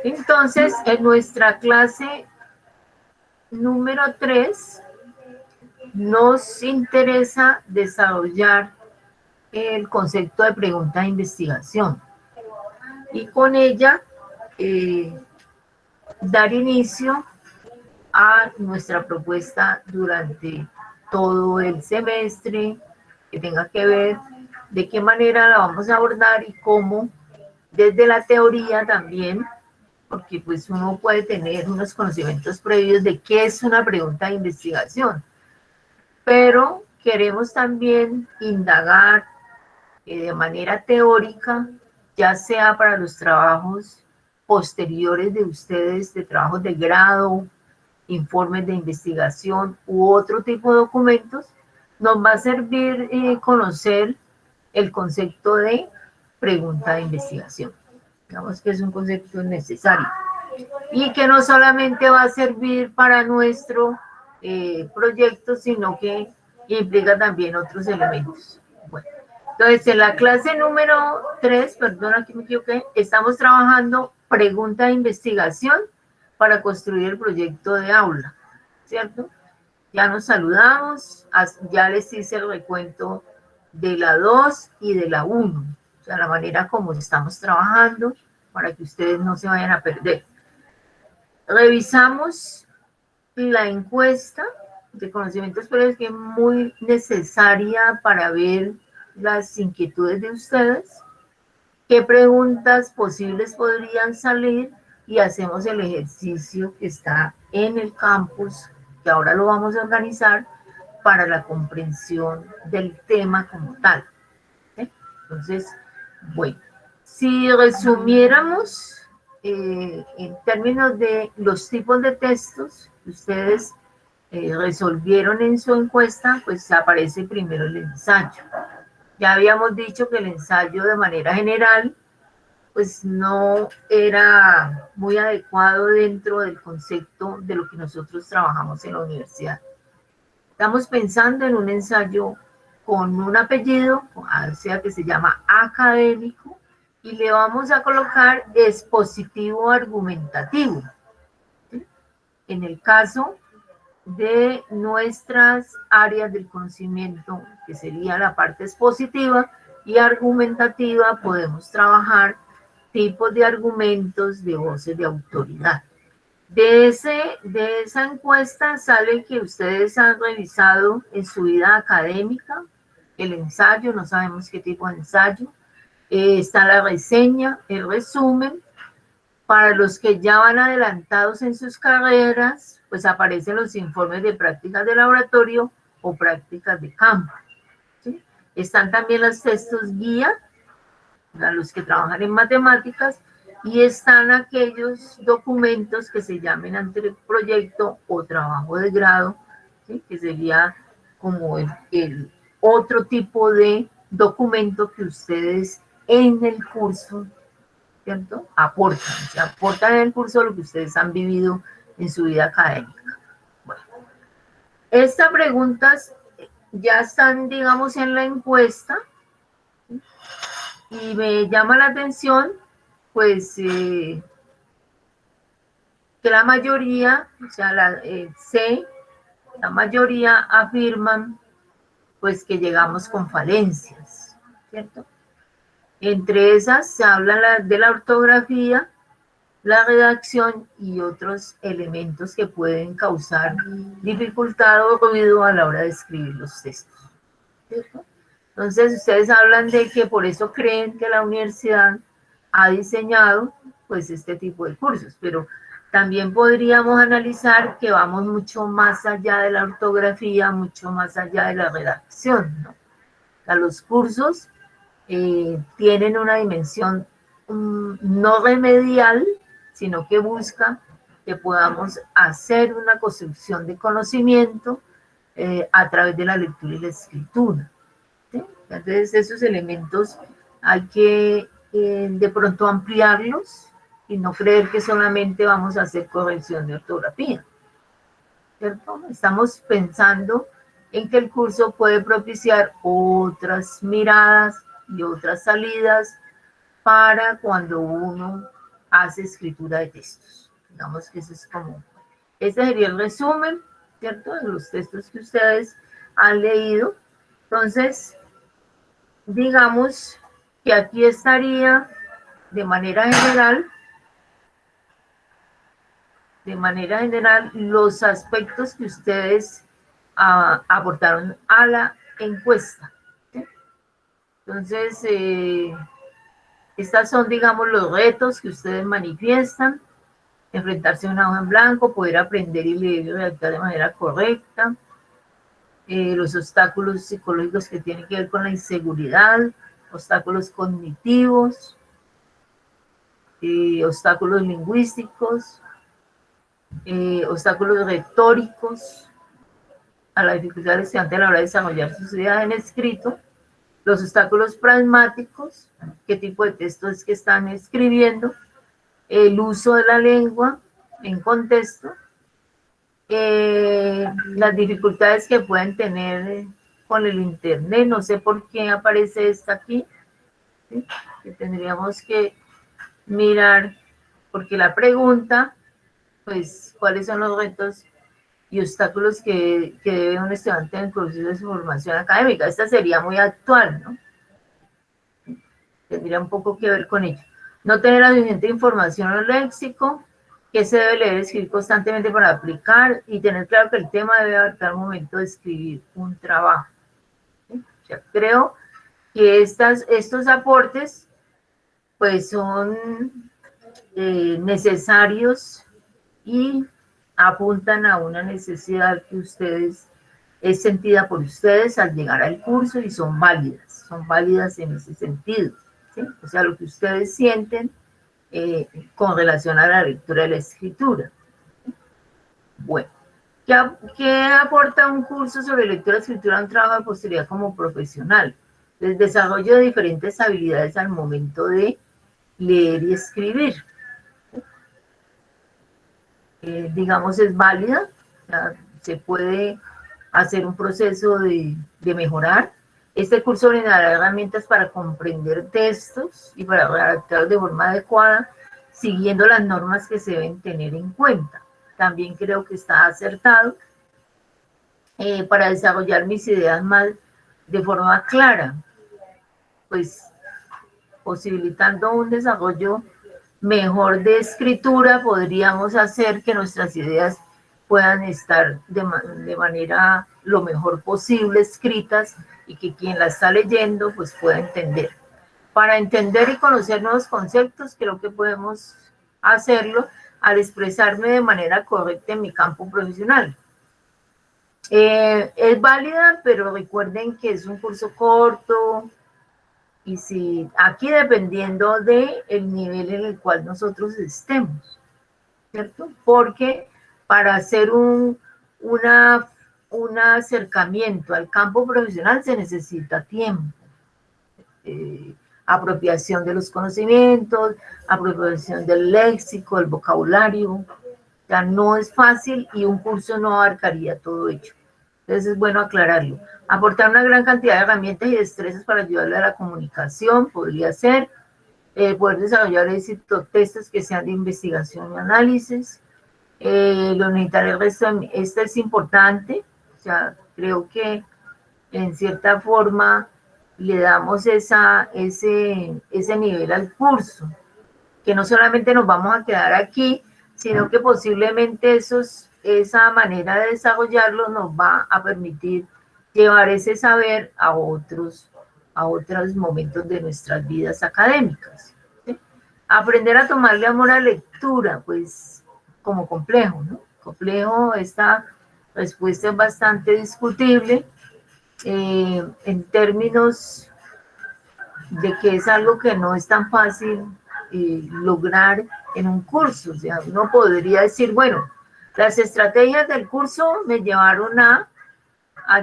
Entonces, en nuestra clase número 3, nos interesa desarrollar el concepto de pregunta de investigación y con ella dar inicio a nuestra propuesta durante todo el semestre, que tenga que ver de qué manera la vamos a abordar y cómo, desde la teoría también, porque pues uno puede tener unos conocimientos previos de qué es una pregunta de investigación, pero queremos también indagar de manera teórica, ya sea para los trabajos posteriores de ustedes, de trabajos de grado, informes de investigación u otro tipo de documentos, nos va a servir conocer el concepto de pregunta de investigación. Digamos que es un concepto necesario y que no solamente va a servir para nuestro proyecto, sino que implica también otros elementos. Bueno, entonces en la clase número 3, perdona que me equivoqué, estamos trabajando pregunta de investigación para construir el proyecto de aula, ¿cierto? Ya nos saludamos, ya les hice el recuento de la 2 y de la 1, o sea, la manera como estamos trabajando para que ustedes no se vayan a perder. Revisamos la encuesta de conocimientos previos, que es muy necesaria para ver las inquietudes de ustedes, qué preguntas posibles podrían salir, y hacemos el ejercicio que está en el campus, que ahora lo vamos a organizar para la comprensión del tema como tal. Entonces, bueno, si resumiéramos en términos de los tipos de textos que ustedes resolvieron en su encuesta, pues aparece primero el ensayo. Ya habíamos dicho que el ensayo de manera general pues no era muy adecuado dentro del concepto de lo que nosotros trabajamos en la universidad. Estamos pensando en un ensayo con un apellido, o sea que se llama académico, y le vamos a colocar expositivo argumentativo. ¿Sí? En el caso de nuestras áreas del conocimiento, que sería la parte expositiva y argumentativa, podemos trabajar tipos de argumentos de voces de autoridad. De esa encuesta sale que ustedes han revisado en su vida académica el ensayo, no sabemos qué tipo de ensayo, está la reseña, el resumen. Para los que ya van adelantados en sus carreras, pues aparecen los informes de prácticas de laboratorio o prácticas de campo. ¿Sí? Están también los textos guía, a los que trabajan en matemáticas, y están aquellos documentos que se llamen anteproyecto o trabajo de grado, ¿sí? Que sería como el otro tipo de documento que ustedes en el curso, ¿cierto? Aportan en el curso lo que ustedes han vivido en su vida académica. Bueno, estas preguntas ya están, digamos, en la encuesta, y me llama la atención, pues, que la mayoría, o sea, la mayoría afirman, pues, que llegamos con falencias, ¿cierto? Entre esas se habla de la ortografía, la redacción y otros elementos que pueden causar dificultad o ruido a la hora de escribir los textos, ¿cierto? Entonces, ustedes hablan de que por eso creen que la universidad ha diseñado pues este tipo de cursos, pero también podríamos analizar que vamos mucho más allá de la ortografía, mucho más allá de la redacción, ¿no? O sea, los cursos tienen una dimensión no remedial, sino que busca que podamos hacer una construcción de conocimiento a través de la lectura y la escritura. ¿Sí? Entonces, esos elementos hay que de pronto ampliarlos y no creer que solamente vamos a hacer corrección de ortografía, ¿cierto? Estamos pensando en que el curso puede propiciar otras miradas y otras salidas para cuando uno hace escritura de textos. Digamos que eso es como, este sería el resumen, ¿cierto?, de los textos que ustedes han leído. Entonces, digamos que aquí estaría de manera general los aspectos que ustedes aportaron a la encuesta, ¿sí? Entonces, estas son, digamos, los retos que ustedes manifiestan: enfrentarse a una hoja en blanco, poder aprender y leer y redactar de manera correcta, los obstáculos psicológicos que tienen que ver con la inseguridad, obstáculos cognitivos, obstáculos lingüísticos, obstáculos retóricos a la dificultad del estudiante a la hora de desarrollar sus ideas en escrito, los obstáculos pragmáticos, qué tipo de texto es que están escribiendo, el uso de la lengua en contexto, las dificultades que pueden tener con el internet. No sé por qué aparece esta aquí, ¿sí?, que tendríamos que mirar, porque la pregunta, pues, ¿cuáles son los retos y obstáculos que debe un estudiante en el proceso de su formación académica? Esta sería muy actual, ¿no? Tendría un poco que ver con ello. No tener la suficiente información o léxico, que se debe leer y escribir constantemente para aplicar, y tener claro que el tema debe abarcar el momento de escribir un trabajo, ¿sí? O sea, creo que estos aportes pues son necesarios y apuntan a una necesidad que ustedes es sentida por ustedes al llegar al curso, y son válidas en ese sentido, ¿sí? O sea, lo que ustedes sienten con relación a la lectura y la escritura. Bueno, ¿qué aporta un curso sobre lectura y escritura a un trabajo de posterior como profesional? El desarrollo de diferentes habilidades al momento de leer y escribir. Digamos, es válida, o sea, se puede hacer un proceso de mejorar. Este curso brindará herramientas para comprender textos y para redactar de forma adecuada, siguiendo las normas que se deben tener en cuenta. También creo que está acertado para desarrollar mis ideas más de forma clara, pues posibilitando un desarrollo mejor de escritura, podríamos hacer que nuestras ideas puedan estar de manera lo mejor posible escritas, y que quien la está leyendo pues pueda entender. Para entender y conocer nuevos conceptos, creo que podemos hacerlo al expresarme de manera correcta en mi campo profesional. Es válida, pero recuerden que es un curso corto, y si aquí dependiendo del nivel en el cual nosotros estemos, ¿cierto? Porque para hacer un acercamiento al campo profesional se necesita tiempo, apropiación de los conocimientos, apropiación del léxico, del vocabulario. O sea, no es fácil, y un curso no abarcaría todo ello. Entonces es bueno aclararlo. Aportar una gran cantidad de herramientas y destrezas para ayudarle a la comunicación, podría ser. Poder desarrollar éxito textos que sean de investigación y análisis. Lo necesitaré el resto esto es importante, o sea, creo que en cierta forma le damos ese nivel al curso, que no solamente nos vamos a quedar aquí, sino que posiblemente esa manera de desarrollarlo nos va a permitir llevar ese saber a otros momentos de nuestras vidas académicas, ¿sí? Aprender a tomarle amor a la lectura, pues como complejo, ¿no? Complejo, esta respuesta es bastante discutible en términos de que es algo que no es tan fácil lograr en un curso. O sea, uno podría decir, bueno, las estrategias del curso me llevaron a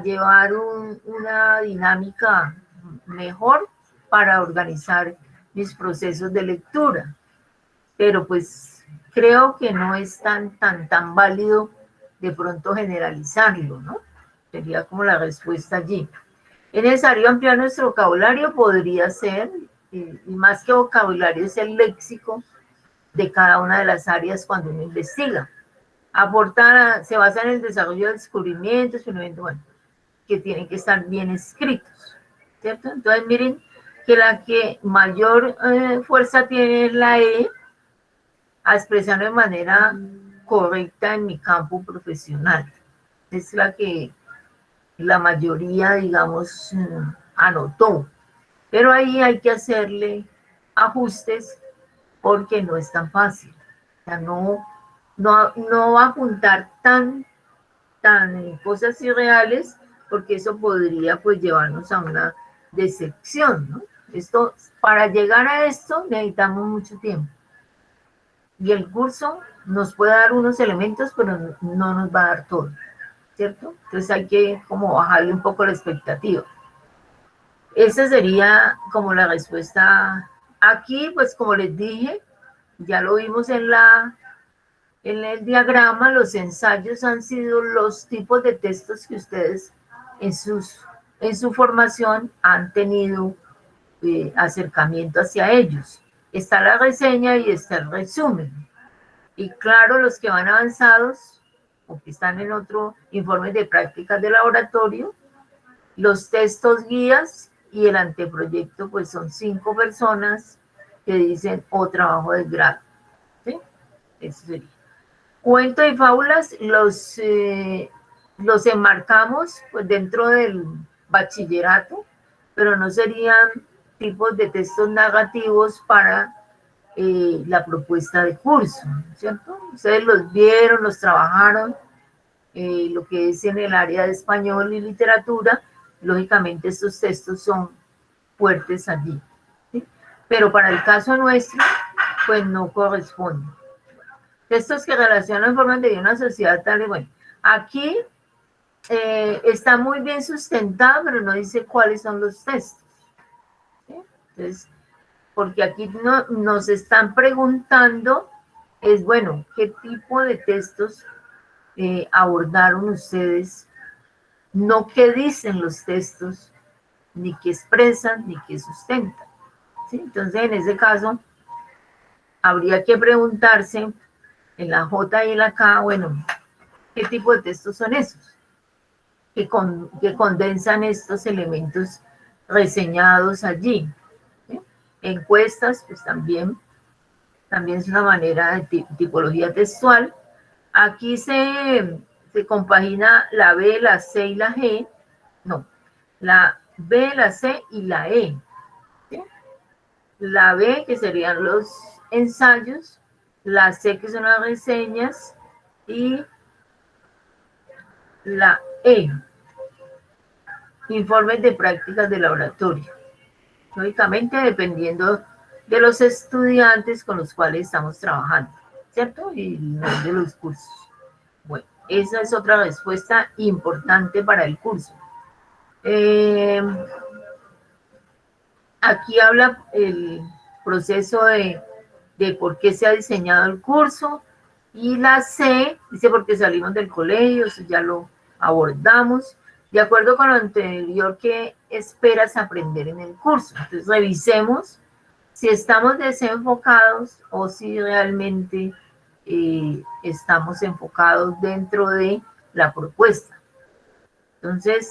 llevar una dinámica mejor para organizar mis procesos de lectura, pero pues creo que no es tan válido de pronto generalizarlo, ¿no? Sería como la respuesta allí. ¿Es necesario ampliar nuestro vocabulario? Podría ser, y más que vocabulario es el léxico, de cada una de las áreas cuando uno investiga. Aportar, se basa en el desarrollo de descubrimientos, bueno, que tienen que estar bien escritos, ¿cierto? Entonces miren que la que mayor fuerza tiene es la E, a expresar de manera correcta en mi campo profesional. Es la que la mayoría, digamos, anotó. Pero ahí hay que hacerle ajustes porque no es tan fácil. O sea, no va a apuntar tan cosas irreales porque eso podría pues llevarnos a una decepción, ¿no? Esto, para llegar a esto necesitamos mucho tiempo. Y el curso nos puede dar unos elementos, pero no nos va a dar todo, ¿cierto? Entonces hay que como bajarle un poco la expectativa. Esa sería como la respuesta. Aquí, pues como les dije, ya lo vimos en el diagrama, los ensayos han sido los tipos de textos que ustedes en, en su formación han tenido acercamiento hacia ellos. Está la reseña y está el resumen. Y claro, los que van avanzados o que están en otro informe de prácticas de laboratorio, los textos guías y el anteproyecto, pues son 5 personas que dicen o trabajo de grado. ¿Sí? Eso sería. Cuento y fábulas los enmarcamos pues, dentro del bachillerato, pero no serían tipos de textos narrativos para la propuesta de curso, ¿cierto? Ustedes los vieron, los trabajaron, lo que es en el área de español y literatura, lógicamente estos textos son fuertes allí, ¿sí? Pero para el caso nuestro, pues no corresponde. Textos que relacionan formas de vida en una sociedad tal y bueno. Aquí está muy bien sustentado, pero no dice cuáles son los textos, ¿sí? Entonces, porque aquí nos están preguntando, es bueno, ¿qué tipo de textos abordaron ustedes? No qué dicen los textos, ni qué expresan, ni qué sustentan, ¿sí? Entonces, en ese caso, habría que preguntarse en la J y en la K, bueno, ¿qué tipo de textos son esos? Que condensan estos elementos reseñados allí, ¿sí? Encuestas, pues también es una manera de tipología textual. Aquí se compagina la B, la C y la G, no, la B, la C y la E, ¿sí? La B, que serían los ensayos, la C, que son las reseñas, y la E, informes de prácticas de laboratorio. Lógicamente, dependiendo de los estudiantes con los cuales estamos trabajando, ¿cierto? Y de los cursos. Bueno, esa es otra respuesta importante para el curso. Aquí habla el proceso de por qué se ha diseñado el curso. Y la C dice porque salimos del colegio, eso ya lo abordamos. De acuerdo con lo anterior, ¿qué esperas aprender en el curso? Entonces revisemos si estamos desenfocados o si realmente estamos enfocados dentro de la propuesta. Entonces,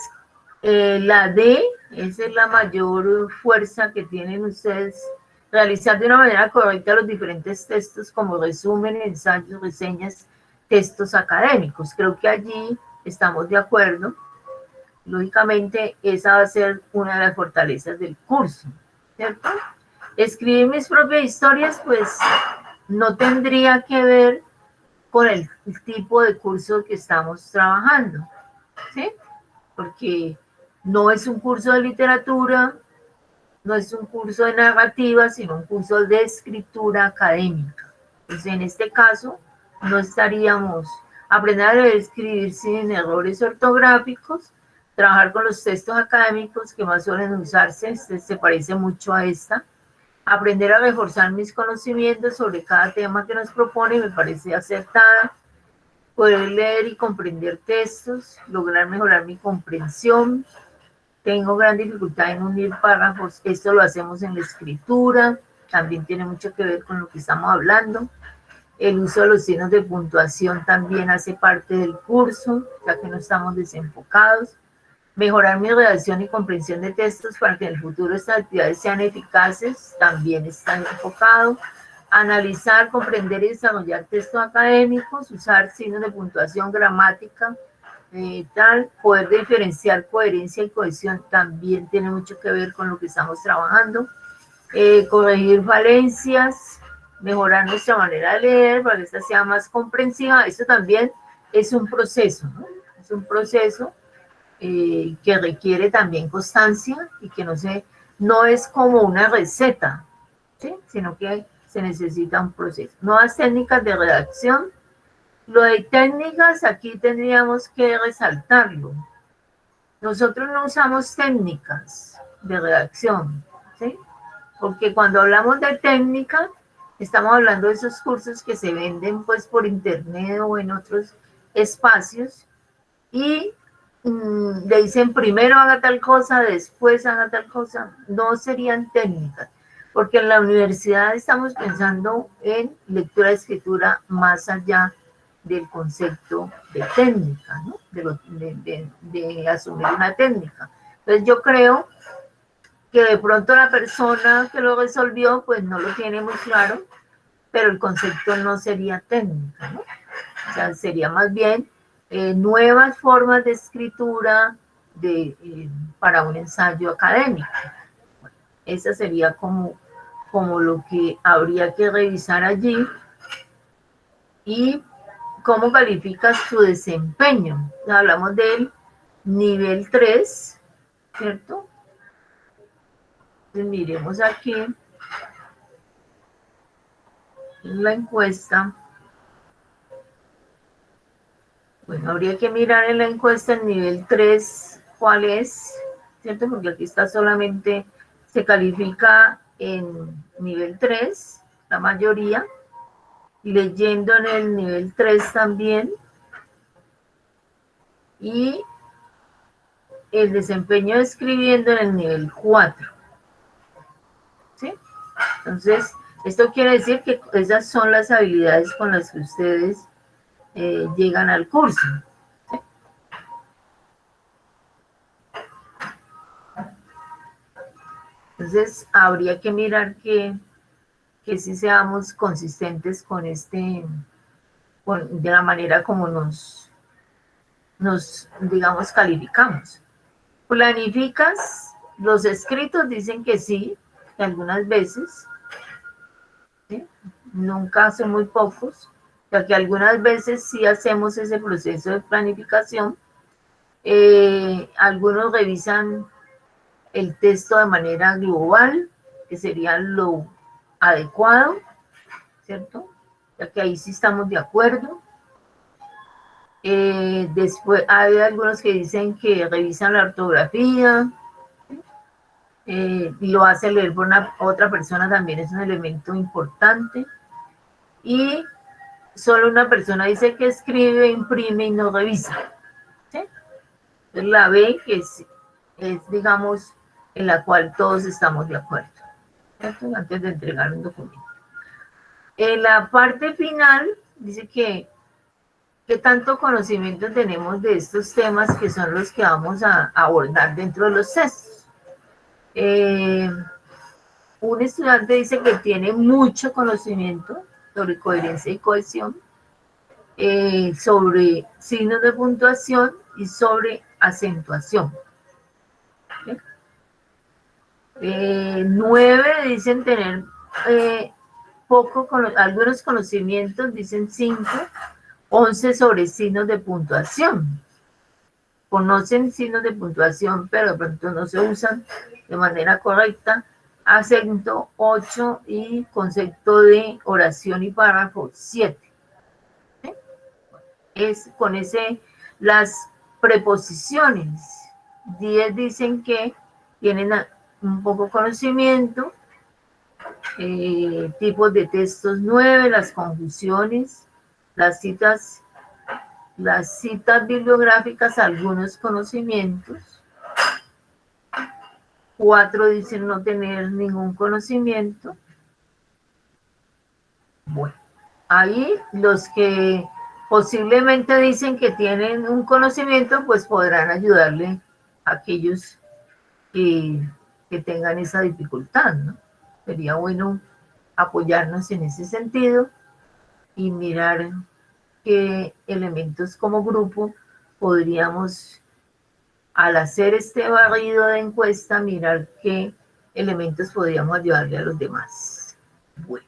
la D, esa es la mayor fuerza que tienen ustedes, realizar de una manera correcta los diferentes textos como resumen, ensayos, reseñas, textos académicos. Creo que allí estamos de acuerdo. Lógicamente, esa va a ser una de las fortalezas del curso, ¿cierto? Escribir mis propias historias, pues no tendría que ver con el tipo de curso que estamos trabajando, ¿sí? Porque no es un curso de literatura, no es un curso de narrativa, sino un curso de escritura académica. Entonces, en este caso, no estaríamos aprendiendo a escribir sin errores ortográficos, trabajar con los textos académicos que más suelen usarse, este se parece mucho a esta, aprender a reforzar mis conocimientos sobre cada tema que nos propone, me parece acertada, poder leer y comprender textos, lograr mejorar mi comprensión. Tengo gran dificultad en unir párrafos, esto lo hacemos en la escritura. también tiene mucho que ver con lo que estamos hablando. El uso de los signos de puntuación también hace parte del curso, ya que no estamos desenfocados. Mejorar mi redacción y comprensión de textos para que en el futuro estas actividades sean eficaces, también está enfocado. Analizar, comprender y desarrollar textos académicos, usar signos de puntuación, gramática, tal. Poder diferenciar coherencia y cohesión también tiene mucho que ver con lo que estamos trabajando. Corregir falencias, mejorar nuestra manera de leer para que esta sea más comprensiva. Esto también es un proceso, ¿no? Es un proceso que requiere también constancia y que no es como una receta, ¿sí? Sino que se necesita un proceso. Nuevas técnicas de redacción. Lo de técnicas aquí tendríamos que resaltarlo. Nosotros no usamos técnicas de redacción, ¿sí? Porque cuando hablamos de técnica, estamos hablando de esos cursos que se venden pues por internet o en otros espacios y le dicen primero haga tal cosa, después haga tal cosa. No serían técnicas, porque en la universidad estamos pensando en lectura y escritura más allá del concepto de técnica, ¿no? De asumir una técnica. Entonces yo creo que de pronto la persona que lo resolvió pues no lo tiene muy claro, pero el concepto no sería técnica, ¿no? O sea, sería más bien nuevas formas de escritura para un ensayo académico. Esa sería como lo que habría que revisar allí. Y cómo calificas tu desempeño. Hablamos del nivel 3, ¿cierto? Entonces, miremos aquí en la encuesta. Bueno, habría que mirar en la encuesta el nivel 3, cuál es, ¿cierto? Porque aquí está solamente, se califica en nivel 3, la mayoría, y leyendo en el nivel 3 también, y el desempeño escribiendo en el nivel 4, ¿sí? Entonces, esto quiere decir que esas son las habilidades con las que ustedes llegan al curso. Entonces, habría que mirar que sí seamos consistentes con de la manera como digamos, calificamos. Planificas los escritos, dicen que sí, algunas veces, ¿sí? Nunca son muy pocos, ya que algunas veces sí hacemos ese proceso de planificación. Algunos revisan el texto de manera global, que sería lo adecuado, ¿cierto? Ya que ahí sí estamos de acuerdo. Después hay algunos que dicen que revisan la ortografía, y lo hace leer por otra persona también es un elemento importante. Y solo una persona dice que escribe, imprime y no revisa, ¿sí? Entonces la B, que es, digamos, en la cual todos estamos de acuerdo, ¿cierto? Antes de entregar un documento. En la parte final dice que qué tanto conocimiento tenemos de estos temas que son los que vamos a abordar dentro de los textos. Un estudiante dice que tiene mucho conocimiento sobre coherencia y cohesión, sobre signos de puntuación y sobre acentuación. 9 dicen tener algunos conocimientos, dicen 5. 11 sobre signos de puntuación. Conocen signos de puntuación, pero de pronto no se usan de manera correcta. Acento 8 y concepto de oración y párrafo 7. ¿Sí? Es con las preposiciones. 10 dicen que tienen un poco conocimiento. Tipos de textos 9, las conjunciones, las citas bibliográficas, algunos conocimientos. 4 dicen no tener ningún conocimiento. Bueno, ahí los que posiblemente dicen que tienen un conocimiento, pues podrán ayudarle a aquellos que, que tengan esa dificultad, ¿no? Sería bueno apoyarnos en ese sentido y mirar qué elementos como grupo podríamos, al hacer este barrido de encuesta, mirar qué elementos podríamos ayudarle a los demás. Bueno,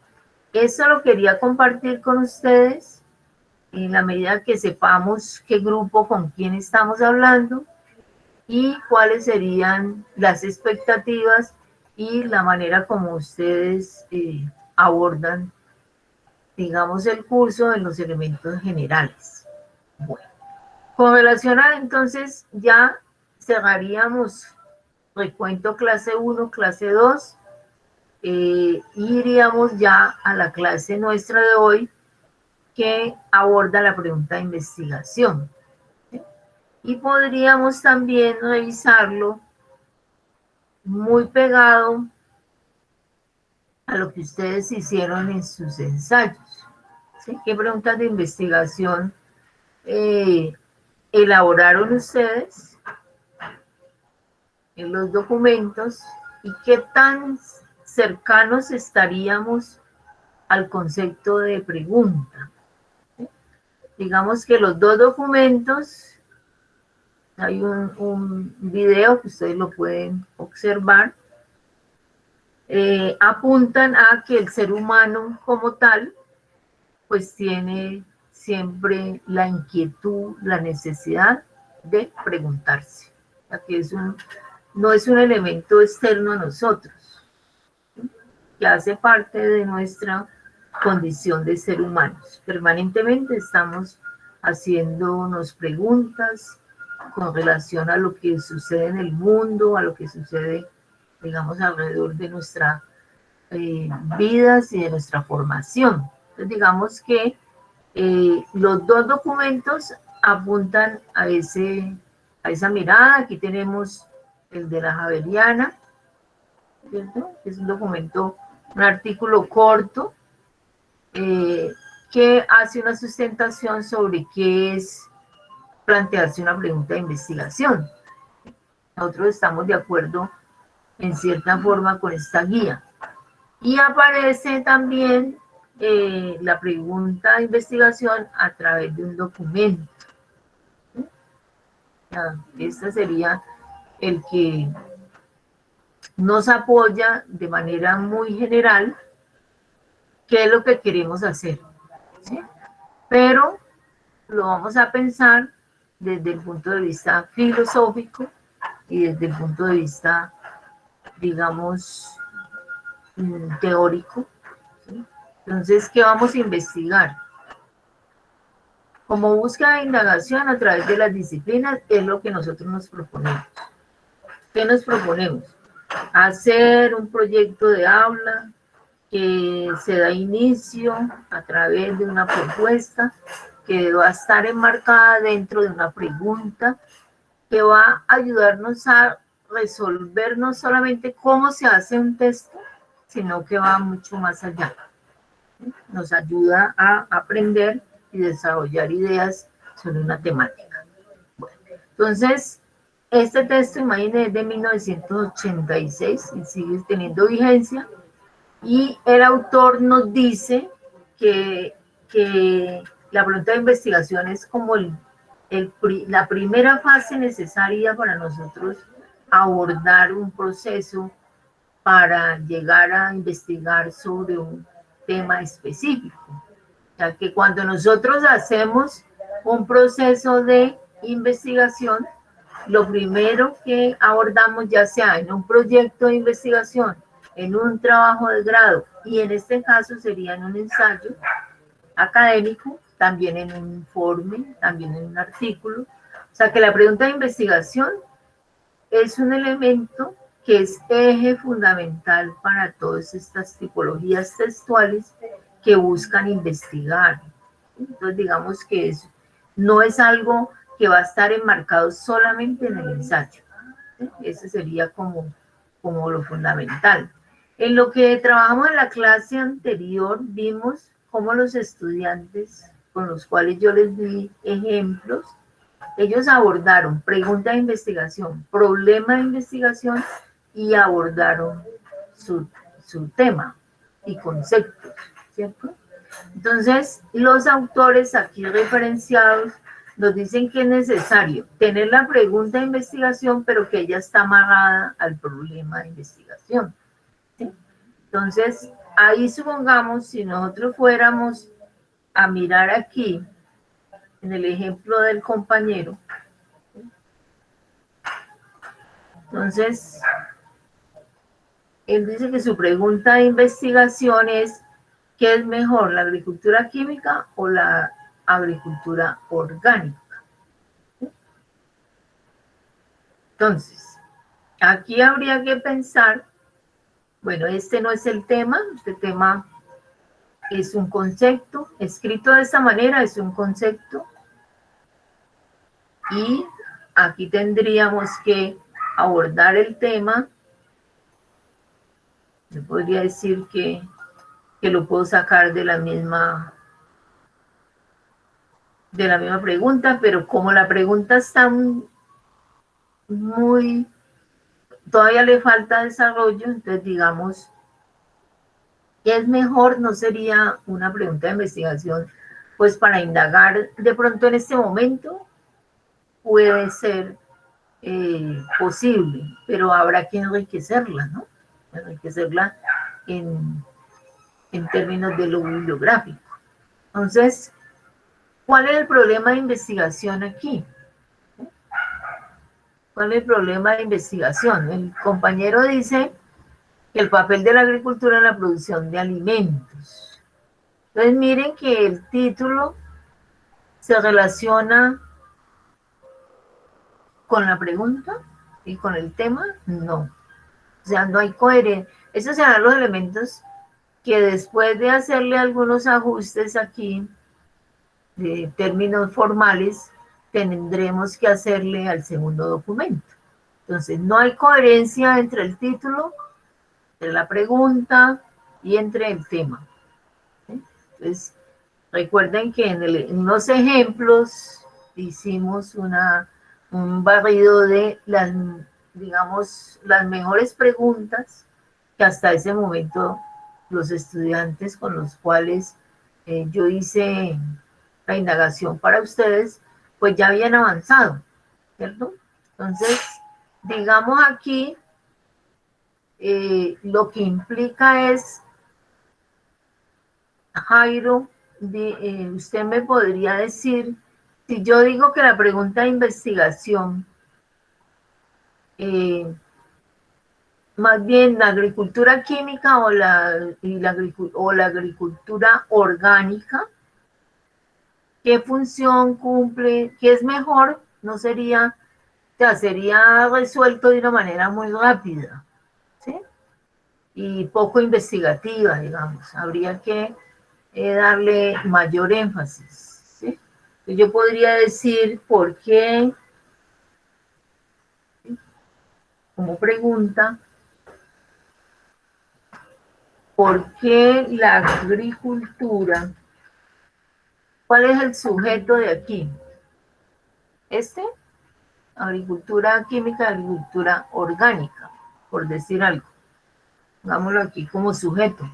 eso lo quería compartir con ustedes en la medida que sepamos qué grupo, con quién estamos hablando y cuáles serían las expectativas y la manera como ustedes abordan, digamos, el curso en los elementos generales. Bueno, con relación a entonces ya cerraríamos recuento clase 1, clase 2, iríamos ya a la clase nuestra de hoy que aborda la pregunta de investigación. ¿Sí? Y podríamos también revisarlo muy pegado a lo que ustedes hicieron en sus ensayos. ¿Sí? ¿Qué preguntas de investigación elaboraron ustedes en los documentos y qué tan cercanos estaríamos al concepto de pregunta? ¿Sí? Digamos que los dos documentos, hay un video que ustedes lo pueden observar, apuntan a que el ser humano como tal pues tiene siempre la inquietud, la necesidad de preguntarse. O sea, que no es un elemento externo a nosotros, ¿sí? Que hace parte de nuestra condición de ser humanos. Permanentemente estamos haciéndonos preguntas con relación a lo que sucede en el mundo, a lo que sucede, digamos, alrededor de nuestras vidas y de nuestra formación. Entonces, digamos que los dos documentos apuntan a esa mirada. Aquí tenemos el de la Javeriana, ¿cierto? Es un documento, un artículo corto eh, que hace una sustentación sobre qué es plantearse una pregunta de investigación. Nosotros estamos de acuerdo en cierta forma con esta guía. Y aparece también la pregunta de investigación a través de un documento. Este sería el que nos apoya de manera muy general qué es lo que queremos hacer, ¿sí? Pero lo vamos a pensar desde el punto de vista filosófico y desde el punto de vista, digamos, teórico, ¿sí? Entonces, ¿qué vamos a investigar? Como búsqueda de indagación a través de las disciplinas es lo que nosotros nos proponemos. ¿Qué nos proponemos? Hacer un proyecto de aula que se da inicio a través de una propuesta que va a estar enmarcada dentro de una pregunta que va a ayudarnos a resolver no solamente cómo se hace un texto, sino que va mucho más allá. Nos ayuda a aprender y desarrollar ideas sobre una temática. Bueno, entonces, este texto, imagínense, es de 1986 y sigue teniendo vigencia, y el autor nos dice que la pregunta de investigación es como la primera fase necesaria para nosotros abordar un proceso para llegar a investigar sobre un tema específico. O sea, que cuando nosotros hacemos un proceso de investigación, lo primero que abordamos, ya sea en un proyecto de investigación, en un trabajo de grado, y en este caso sería en un ensayo académico, también en un informe, también en un artículo. O sea, que la pregunta de investigación es un elemento que es eje fundamental para todas estas tipologías textuales que buscan investigar. Entonces, digamos que no es algo que va a estar enmarcado solamente en el ensayo. Ese sería como lo fundamental. En lo que trabajamos en la clase anterior, vimos cómo los estudiantes con los cuales yo les di ejemplos, ellos abordaron pregunta de investigación, problema de investigación y abordaron su tema y conceptos, ¿cierto? Entonces, los autores aquí referenciados nos dicen que es necesario tener la pregunta de investigación, pero que ella está amarrada al problema de investigación, ¿sí? Entonces, ahí supongamos, si nosotros fuéramos a mirar aquí, en el ejemplo del compañero, entonces, él dice que su pregunta de investigación es, ¿qué es mejor, la agricultura química o la agricultura orgánica? Entonces, aquí habría que pensar, bueno, este no es el tema, este tema es un concepto, escrito de esta manera es un concepto, y aquí tendríamos que abordar el tema. Yo podría decir que lo puedo sacar de la misma pregunta, pero como la pregunta está muy, todavía le falta desarrollo, entonces digamos, ¿qué es mejor? No sería una pregunta de investigación, pues para indagar de pronto en este momento puede ser posible, pero habrá que enriquecerla, ¿no? Enriquecerla en, en términos de lo bibliográfico. Entonces, ¿cuál es el problema de investigación aquí? ¿Cuál es el problema de investigación? El compañero dice que el papel de la agricultura en la producción de alimentos. Entonces miren que el título se relaciona con la pregunta y con el tema, no. O sea, no hay coherencia. Esos serán los elementos que después de hacerle algunos ajustes aquí, de términos formales, tendremos que hacerle al segundo documento. Entonces, no hay coherencia entre el título, entre la pregunta y entre el tema. ¿Sí? Entonces, recuerden que en unos ejemplos hicimos un barrido de las, digamos, las mejores preguntas que hasta ese momento los estudiantes con los cuales yo hice la indagación para ustedes, pues ya habían avanzado, ¿cierto? Entonces, digamos aquí, lo que implica es, Jairo, usted me podría decir, si yo digo que la pregunta de investigación, más bien la agricultura química o la agricultura orgánica, ¿qué función cumple? ¿Qué es mejor? No sería, o sea, sería resuelto de una manera muy rápida, ¿sí? Y poco investigativa, digamos. Habría que darle mayor énfasis, ¿sí? Yo podría decir por qué, como pregunta, ¿por qué la agricultura? ¿Cuál es el sujeto de aquí? Este, agricultura química, agricultura orgánica, por decir algo. Pongámoslo aquí como sujeto.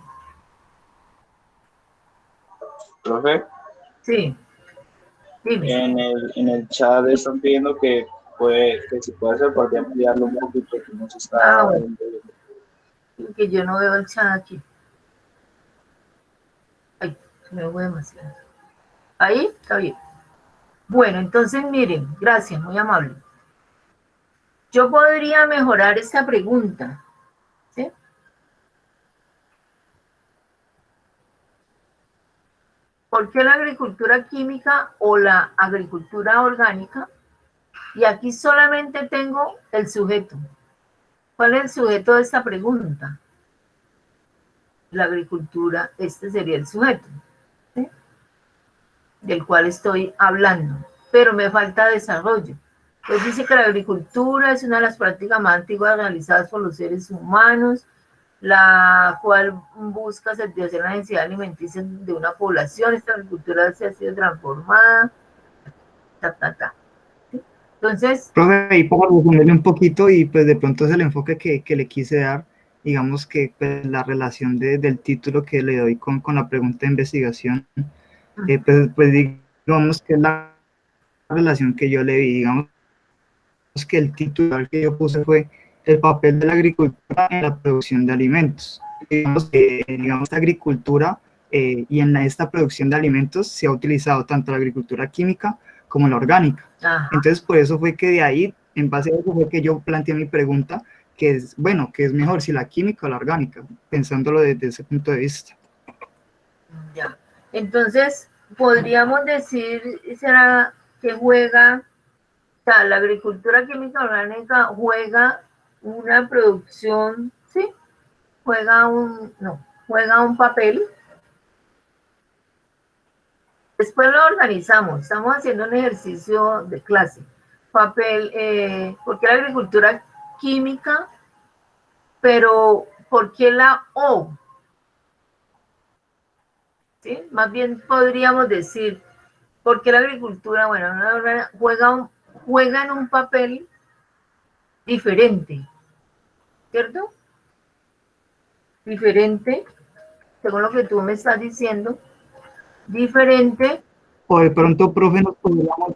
Profe, Sí, dime. en el chat están pidiendo que si puede hacer, podría enviarlo un poquito que nos está Bueno, viendo. que yo no veo el chat aquí. Ay, me veo demasiado. Ahí está bien. Bueno, entonces miren, gracias, muy amable. Yo podría mejorar esta pregunta, ¿sí? ¿Por qué la agricultura química o la agricultura orgánica? Y aquí solamente tengo el sujeto. ¿Cuál es el sujeto de esta pregunta? La agricultura, este sería el sujeto, ¿sí? Del cual estoy hablando, pero me falta desarrollo. Entonces dice que la agricultura es una de las prácticas más antiguas realizadas por los seres humanos, la cual busca satisfacer la necesidad alimenticia de una población. Esta agricultura se ha sido transformada, ta, ta, ta. ¿Sí? Entonces, Profe, ahí para responderle un poquito y pues de pronto es el enfoque que le quise dar, digamos que pues, la relación del título que le doy con la pregunta de investigación, pues digamos que es la relación que yo le vi, digamos que el titular que yo puse fue el papel de la agricultura en la producción de alimentos. Digamos esta agricultura y en esta producción de alimentos se ha utilizado tanto la agricultura química como la orgánica. ajá. Entonces, por eso fue que de ahí, en base a eso fue que yo planteé mi pregunta, que es, bueno, ¿qué es mejor, si la química o la orgánica? Pensándolo desde ese punto de vista. Ya. Entonces, podríamos decir, será que juega, o sea, la agricultura química orgánica juega una producción, ¿sí? Juega un papel. Después lo organizamos, estamos haciendo un ejercicio de clase. Papel, ¿por qué la agricultura química? Pero, ¿por qué la O? ¿Sí? Más bien podríamos decir, ¿por qué la agricultura, bueno, juega en un papel diferente, ¿cierto? Diferente, según lo que tú me estás diciendo, diferente. O de pronto, profe, nos podríamos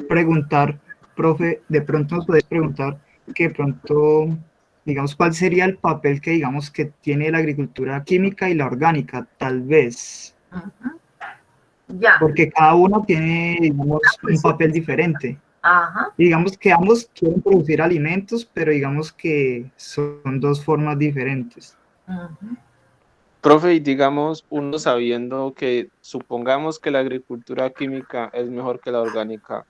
preguntar, profe, de pronto nos podés preguntar que de pronto, digamos, ¿cuál sería el papel que digamos que tiene la agricultura química y la orgánica? Tal vez. Uh-huh. Ya. Porque cada uno tiene, digamos, un papel diferente. Ajá. Y digamos que ambos quieren producir alimentos, pero digamos que son dos formas diferentes. Uh-huh. Profe, y digamos, uno sabiendo que supongamos que la agricultura química es mejor que la orgánica,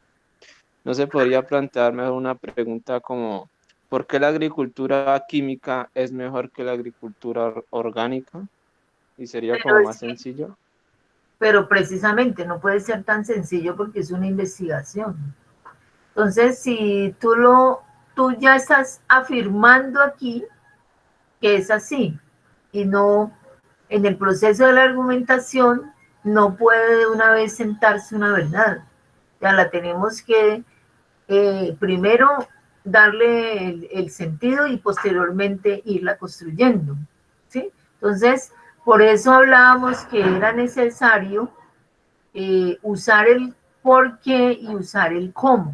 ¿no se podría plantearme una pregunta como, ¿por qué la agricultura química es mejor que la agricultura orgánica? Y sería Pero como es más que, sencillo. pero precisamente no puede ser tan sencillo porque es una investigación. Entonces, si tú ya estás afirmando aquí que es así y no en el proceso de la argumentación no puede de una vez sentarse una verdad. Ya la tenemos que primero darle el sentido y posteriormente irla construyendo, ¿sí? Entonces, por eso hablábamos que era necesario usar el por qué y usar el cómo,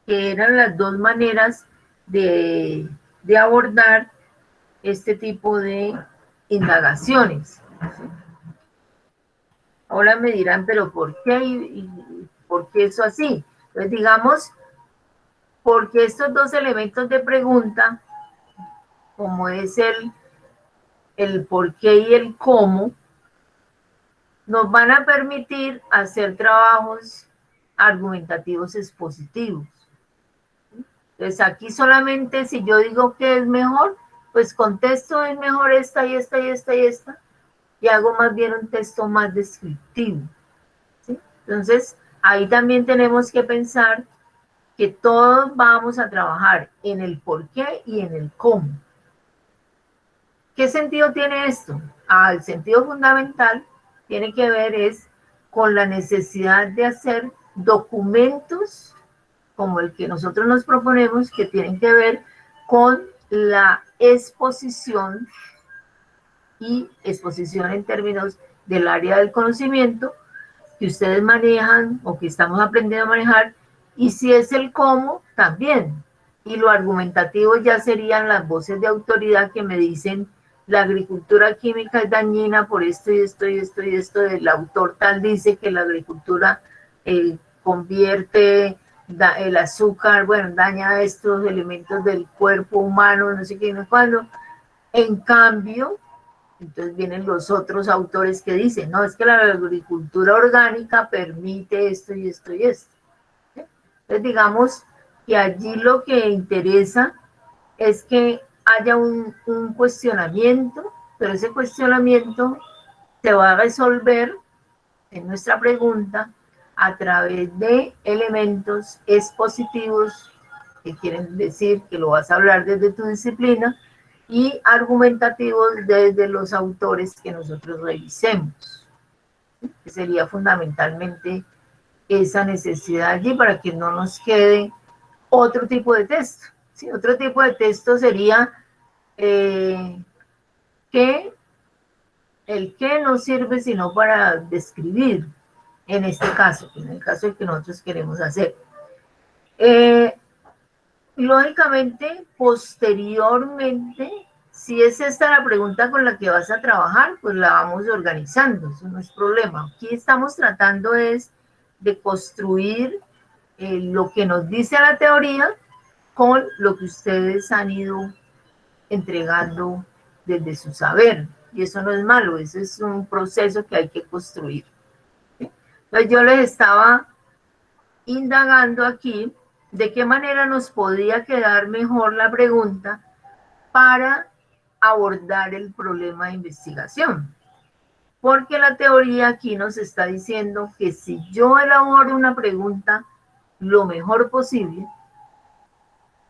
que eran las dos maneras de abordar este tipo de indagaciones. Ahora me dirán, pero ¿por qué? ¿Y por qué eso así? Entonces, digamos, porque estos dos elementos de pregunta, como es el por qué y el cómo, nos van a permitir hacer trabajos argumentativos expositivos. Entonces, aquí solamente si yo digo que es mejor, pues contesto es mejor esta y esta y esta y esta, y hago más bien un texto más descriptivo, ¿sí? Entonces, ahí también tenemos que pensar que todos vamos a trabajar en el por qué y en el cómo. ¿Qué sentido tiene esto? El sentido fundamental tiene que ver es con la necesidad de hacer documentos como el que nosotros nos proponemos, que tienen que ver con la exposición y exposición en términos del área del conocimiento que ustedes manejan o que estamos aprendiendo a manejar, y si es el cómo, también. Y lo argumentativo ya serían las voces de autoridad que me dicen la agricultura química es dañina por esto y esto y esto y esto, el autor tal dice que la agricultura convierte el azúcar, bueno, daña estos elementos del cuerpo humano, no sé qué, no sé cuándo. En cambio, entonces vienen los otros autores que dicen, no, es que la agricultura orgánica permite esto y esto y esto. ¿Sí? Entonces digamos que allí lo que interesa es que haya un cuestionamiento, pero ese cuestionamiento se va a resolver en nuestra pregunta a través de elementos expositivos que quieren decir que lo vas a hablar desde tu disciplina y argumentativos desde los autores que nosotros revisemos. Que sería fundamentalmente esa necesidad allí para que no nos quede otro tipo de texto. ¿Sí? Otro tipo de texto sería que el que no sirve sino para describir, en este caso, en el caso que nosotros queremos hacer. Lógicamente, posteriormente, si es esta la pregunta con la que vas a trabajar, pues la vamos organizando, eso no es problema. Aquí estamos tratando es de construir lo que nos dice la teoría con lo que ustedes han ido entregando desde su saber. Y eso no es malo, eso es un proceso que hay que construir. ¿Sí? Entonces yo les estaba indagando aquí de qué manera nos podría quedar mejor la pregunta para abordar el problema de investigación. Porque la teoría aquí nos está diciendo que si yo elaboro una pregunta lo mejor posible,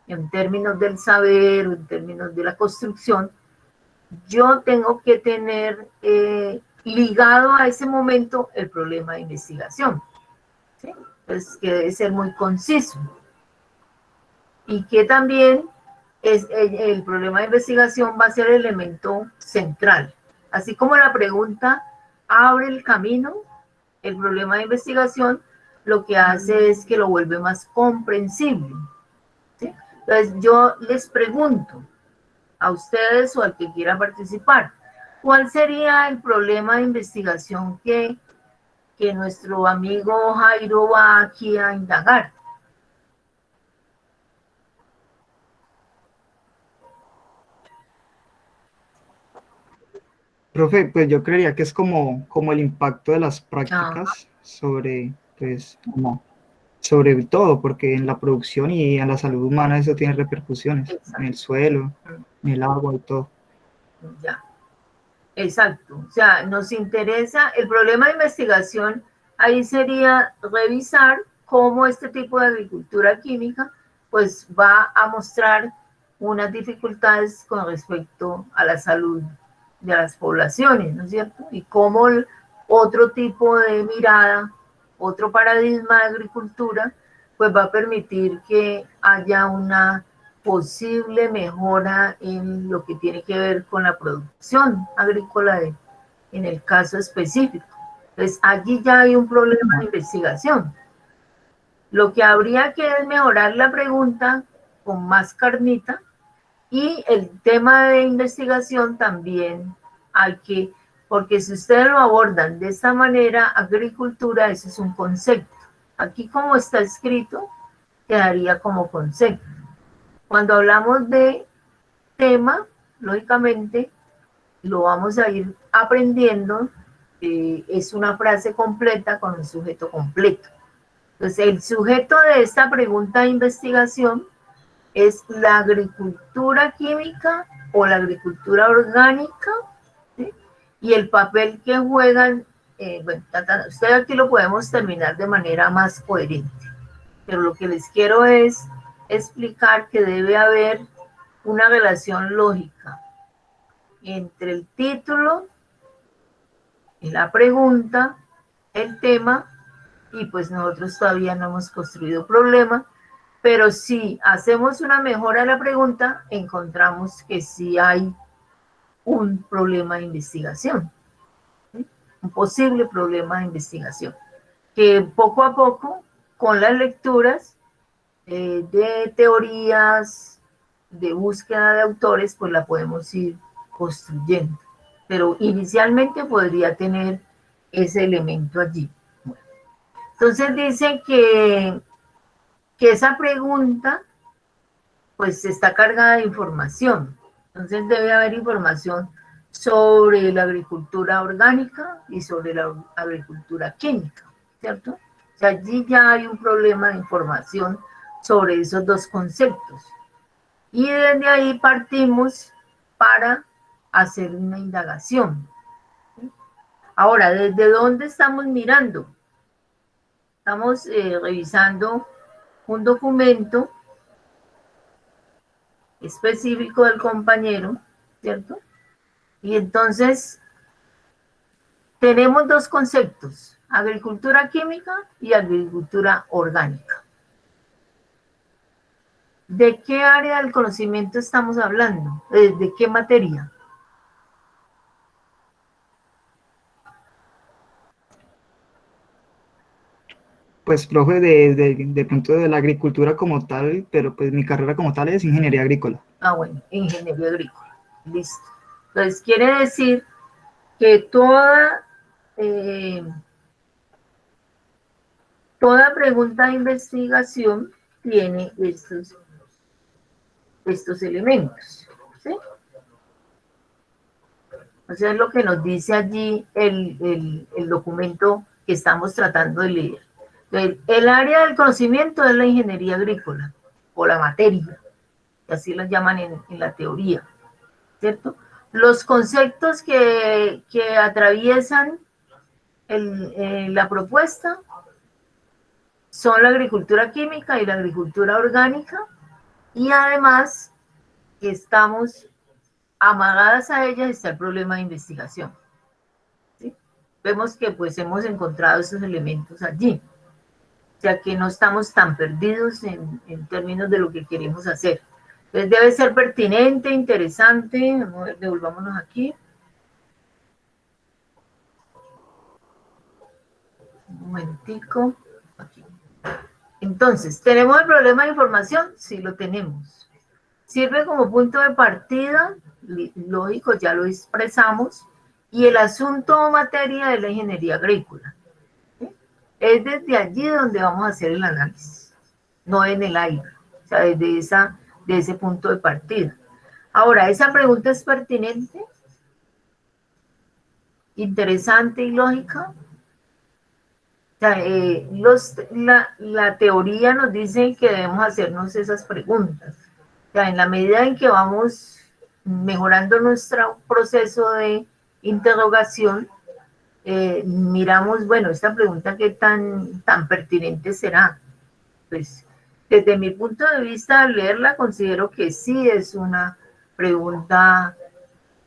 en términos del saber o en términos de la construcción, yo tengo que tener ligado a ese momento el problema de investigación. ¿Sí? Pues que debe ser muy conciso. Y que también es el problema de investigación va a ser el elemento central. Así como la pregunta abre el camino, el problema de investigación lo que hace es que lo vuelve más comprensible. ¿Sí? Entonces yo les pregunto a ustedes o al que quiera participar, ¿cuál sería el problema de investigación que nuestro amigo Jairo va aquí a indagar? Profe, pues yo creería que es como el impacto de las Ajá, prácticas sobre, pues, sobre todo, porque en la producción y en la salud humana eso tiene repercusiones, en el exacto. suelo, en el agua y todo. Ya, exacto. O sea, nos interesa, el problema de investigación ahí sería revisar cómo este tipo de agricultura química pues va a mostrar unas dificultades con respecto a la salud de las poblaciones, ¿no es cierto? Y cómo otro tipo de mirada, otro paradigma de agricultura, pues va a permitir que haya una posible mejora en lo que tiene que ver con la producción agrícola en el caso específico. Entonces, allí ya hay un problema de investigación. Lo que habría que es mejorar la pregunta con más carnita y el tema de investigación también hay que, porque si ustedes lo abordan de esta manera, agricultura, ese es un concepto. Aquí como está escrito, quedaría como concepto. Cuando hablamos de tema, lógicamente, lo vamos a ir aprendiendo, es una frase completa con el sujeto completo. Entonces, el sujeto de esta pregunta de investigación es la agricultura química o la agricultura orgánica, ¿sí? Y el papel que juegan, bueno, usted aquí lo podemos terminar de manera más coherente, pero lo que les quiero es explicar que debe haber una relación lógica entre el título, la pregunta, el tema, y pues nosotros todavía no hemos construido problema, pero si hacemos una mejora a la pregunta, encontramos que sí hay un problema de investigación, ¿sí? Un posible problema de investigación, que poco a poco, con las lecturas de teorías, de búsqueda de autores, pues la podemos ir construyendo. Pero inicialmente podría tener ese elemento allí. Bueno, entonces dice que esa pregunta pues está cargada de información. Entonces debe haber información sobre la agricultura orgánica y sobre la agricultura química, ¿cierto? O sea, allí ya hay un problema de información sobre esos dos conceptos. Y desde ahí partimos para hacer una indagación. Ahora, ¿desde dónde estamos mirando? Estamos revisando un documento específico del compañero ¿cierto? Y entonces tenemos dos conceptos, agricultura química y agricultura orgánica. ¿De qué área del conocimiento estamos hablando? ¿De qué materia? Pues, profe, de pronto de la agricultura como tal, pero pues mi carrera como tal es ingeniería agrícola. Ah, bueno, ingeniería agrícola. Listo. Entonces, quiere decir que toda pregunta de investigación tiene estos elementos, ¿sí? O sea, es lo que nos dice allí el documento que estamos tratando de leer. Entonces, el área del conocimiento es la ingeniería agrícola, o la materia, así lo llaman en la teoría, ¿cierto? Los conceptos que atraviesan la propuesta son la agricultura química y la agricultura orgánica, y además estamos amagadas a ellas está el problema de investigación. ¿Sí? Vemos que pues hemos encontrado esos elementos allí, o sea que no estamos tan perdidos en términos de lo que queremos hacer. Entonces debe ser pertinente, interesante. Vamos a ver, devolvámonos aquí. Un momentico. Aquí. Entonces, ¿tenemos el problema de información? Sí, lo tenemos. Sirve como punto de partida, lógico, ya lo expresamos, y el asunto o materia de la ingeniería agrícola. ¿Sí? Es desde allí donde vamos a hacer el análisis, no en el aire, o sea, de ese punto de partida. Ahora, esa pregunta es pertinente, interesante y lógica. O sea, la teoría nos dice que debemos hacernos esas preguntas. O sea, en la medida en que vamos mejorando nuestro proceso de interrogación, miramos, bueno, esta pregunta qué tan pertinente será. Pues, desde mi punto de vista, al leerla, considero que sí es una pregunta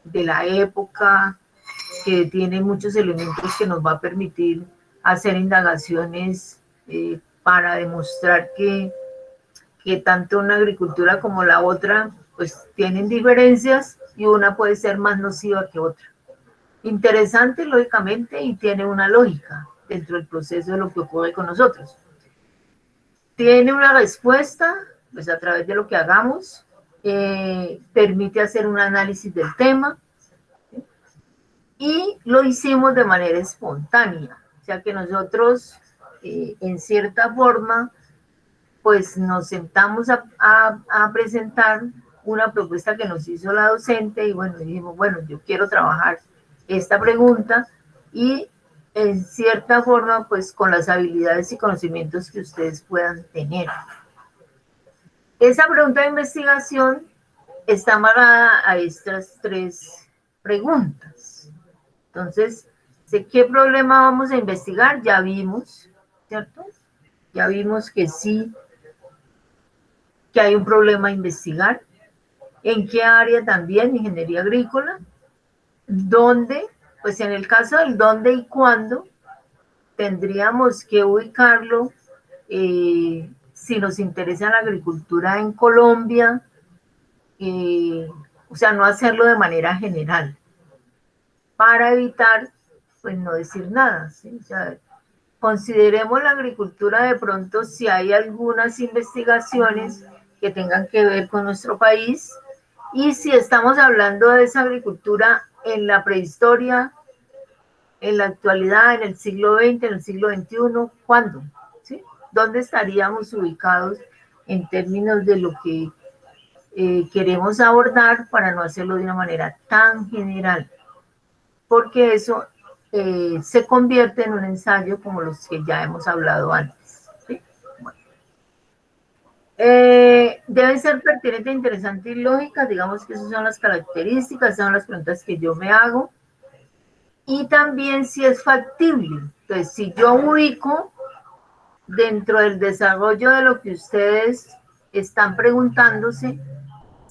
de la época, que tiene muchos elementos que nos va a permitir hacer indagaciones para demostrar que tanto una agricultura como la otra pues tienen diferencias y una puede ser más nociva que otra. Interesante lógicamente y tiene una lógica dentro del proceso de lo que ocurre con nosotros. Tiene una respuesta pues a través de lo que hagamos, permite hacer un análisis del tema, y lo hicimos de manera espontánea, o sea que nosotros en cierta forma pues nos sentamos a presentar una propuesta que nos hizo la docente y bueno, dijimos, bueno, yo quiero trabajar esta pregunta y en cierta forma pues con las habilidades y conocimientos que ustedes puedan tener. Esa pregunta de investigación está amarrada a estas tres preguntas. Entonces, ¿qué problema vamos a investigar? Ya vimos, ¿cierto? Ya vimos que sí, que hay un problema a investigar. ¿En qué área también? Ingeniería agrícola. ¿Dónde? Pues en el caso del dónde y cuándo, tendríamos que ubicarlo si nos interesa la agricultura en Colombia, o sea, no hacerlo de manera general, para evitar, pues, no decir nada, ¿sí? O sea, consideremos la agricultura de pronto si hay algunas investigaciones que tengan que ver con nuestro país y si estamos hablando de esa agricultura en la prehistoria, en la actualidad, en el siglo XX, en el siglo XXI, ¿cuándo? ¿Sí? ¿Dónde estaríamos ubicados en términos de lo que queremos abordar para no hacerlo de una manera tan general? Porque eso se convierte en un ensayo como los que ya hemos hablado antes. ¿Sí? Bueno. Deben ser pertinente, interesante y lógica, digamos que esas son las características, esas son las preguntas que yo me hago. Y también si es factible. Entonces, si yo ubico dentro del desarrollo de lo que ustedes están preguntándose,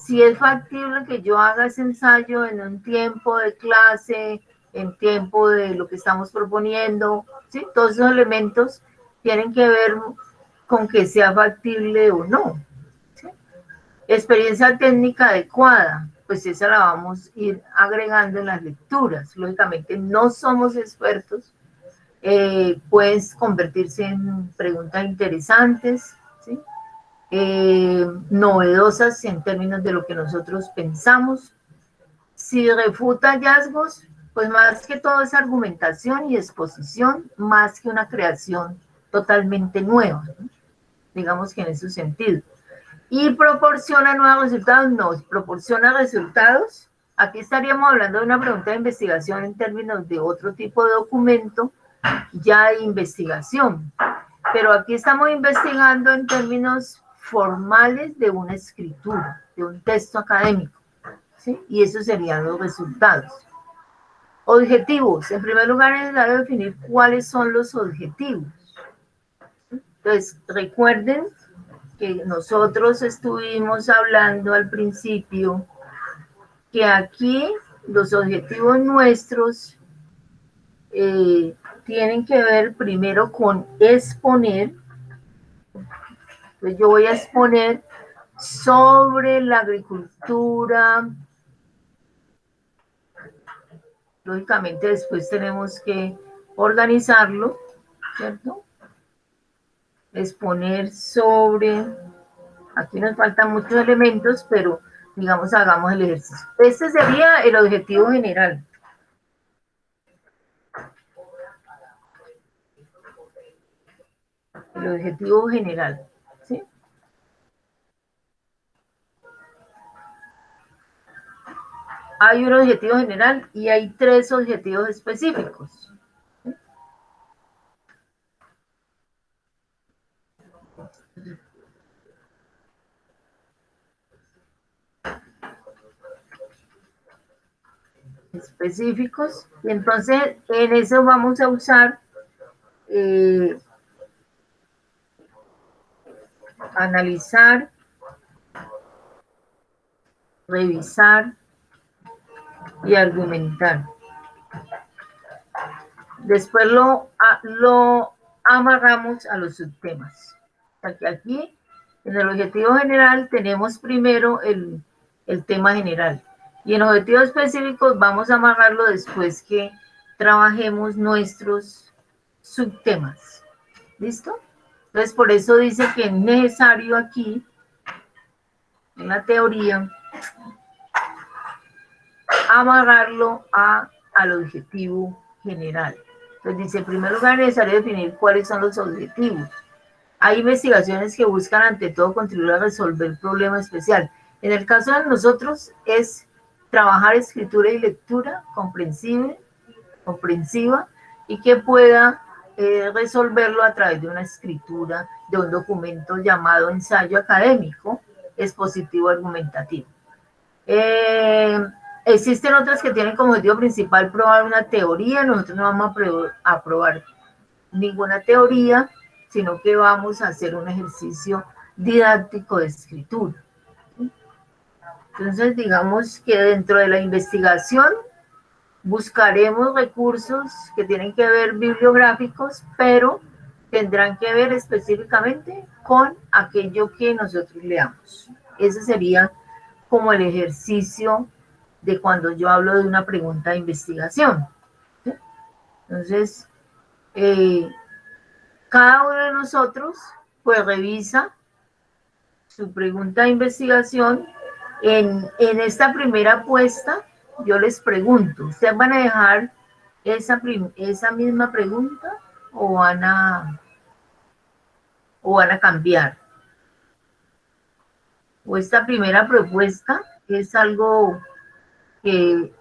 si es factible que yo haga ese ensayo en un tiempo de clase, en tiempo de lo que estamos proponiendo, ¿sí? Todos esos elementos tienen que ver con que sea factible o no, ¿sí? Experiencia técnica adecuada, pues esa la vamos a ir agregando en las lecturas. Lógicamente no somos expertos, pueden convertirse en preguntas interesantes, ¿sí? Novedosas en términos de lo que nosotros pensamos. Si refuta hallazgos, pues más que todo es argumentación y exposición, más que una creación totalmente nueva, ¿no? Digamos que en ese sentido. Y proporciona nuevos resultados, no, proporciona resultados. Aquí estaríamos hablando de una pregunta de investigación en términos de otro tipo de documento, ya de investigación. Pero aquí estamos investigando en términos formales de una escritura, de un texto académico, ¿sí? Y esos serían los resultados. Objetivos. En primer lugar, es necesario definir cuáles son los objetivos. Entonces, recuerden que nosotros estuvimos hablando al principio que aquí los objetivos nuestros tienen que ver primero con exponer. Pues yo voy a exponer sobre la agricultura. Lógicamente después tenemos que organizarlo, ¿cierto? Exponer sobre, aquí nos faltan muchos elementos, pero digamos hagamos el ejercicio. Este sería el objetivo general. El objetivo general, ¿sí? Hay un objetivo general y hay 3 objetivos específicos. Específicos, y entonces en eso vamos a usar analizar, revisar y argumentar. Después lo amarramos a los subtemas. O sea que aquí, en el objetivo general, tenemos primero el tema general. Y en objetivos específicos vamos a amarrarlo después que trabajemos nuestros subtemas. ¿Listo? Entonces, por eso dice que es necesario aquí, en la teoría, amarrarlo al objetivo general. Entonces dice, en primer lugar, es necesario definir cuáles son los objetivos. Hay investigaciones que buscan ante todo contribuir a resolver el problema especial. En el caso de nosotros es trabajar escritura y lectura comprensiva y que pueda resolverlo a través de una escritura, de un documento llamado ensayo académico expositivo argumentativo. Existen otras que tienen como objetivo principal probar una teoría. Nosotros no vamos a probar ninguna teoría, sino que vamos a hacer un ejercicio didáctico de escritura. Entonces, digamos que dentro de la investigación buscaremos recursos que tienen que ver bibliográficos, pero tendrán que ver específicamente con aquello que nosotros leamos. Ese sería como el ejercicio de cuando yo hablo de una pregunta de investigación, ¿sí? Entonces, cada uno de nosotros pues revisa su pregunta de investigación. En esta primera apuesta yo les pregunto, ¿ustedes van a dejar esa misma pregunta o van a cambiar? O esta primera propuesta es algo que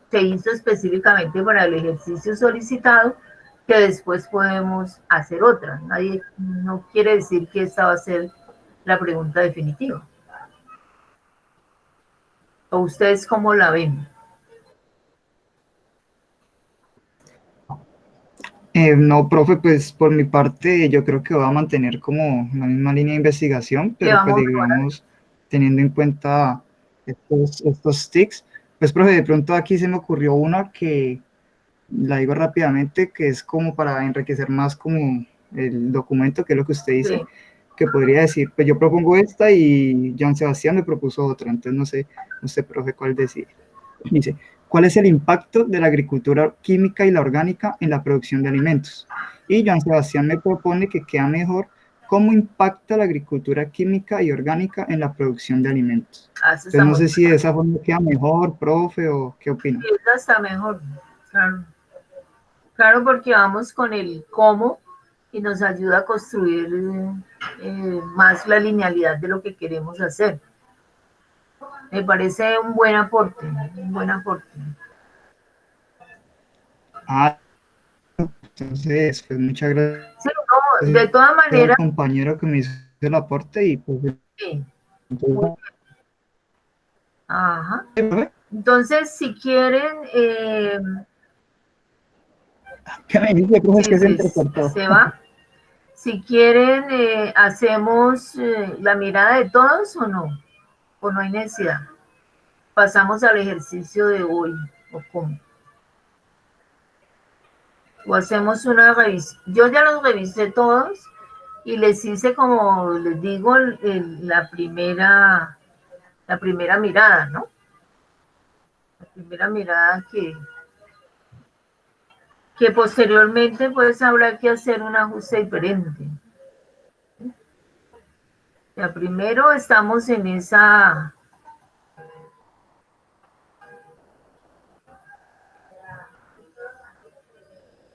se hizo específicamente para el ejercicio solicitado, que después podemos hacer otra. Nadie, no quiere decir que esta va a ser la pregunta definitiva. ¿O ustedes cómo la ven? No, profe, pues por mi parte yo creo que voy a mantener como la misma línea de investigación, pero pues digamos, teniendo en cuenta estos TICs. Pues, profe, de pronto aquí se me ocurrió una que la digo rápidamente, que es como para enriquecer más como el documento, que es lo que usted dice, Sí. que podría decir, pues yo propongo esta y Joan Sebastián me propuso otra, entonces no sé, usted, profe, cuál decir. Dice, ¿cuál es el impacto de la agricultura química y la orgánica en la producción de alimentos? Y Joan Sebastián me propone que queda mejor cómo impacta la agricultura química y orgánica en la producción de alimentos. Eso Entonces está no muy sé si de bien. esa forma queda mejor, profe, o qué opina. Sí, esa está mejor. Claro. Claro, porque vamos con el cómo y nos ayuda a construir más la linealidad de lo que queremos hacer. Me parece un buen aporte, un buen aporte. Ah, entonces, pues muchas gracias Sí, no, de todas al maneras, compañero que me hizo el aporte y pues sí. entonces, Ajá. ¿qué Entonces, si quieren, me dice, profe? Es sí, que se entrecortó. se va. Si quieren, hacemos la mirada de todos o no hay necesidad. Pasamos al ejercicio de hoy, o cómo. O hacemos una revisión. Yo ya los revisé todos y les hice, como les digo, la primera mirada, ¿no? La primera mirada que posteriormente pues habrá que hacer un ajuste diferente. Ya primero estamos en esa,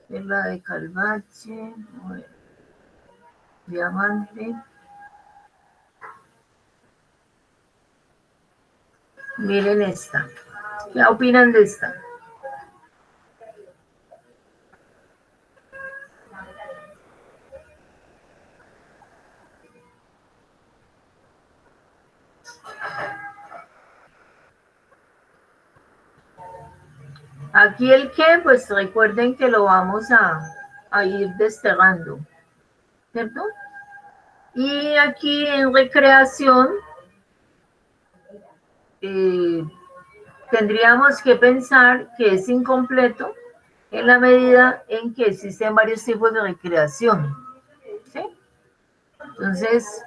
en la de Calvache, Diamante. Miren esta. ¿Qué opinan de esta? Aquí el qué, pues recuerden que lo vamos a ir desterrando, ¿cierto? Y aquí en recreación tendríamos que pensar que es incompleto en la medida en que existen varios tipos de recreación, ¿sí? Entonces,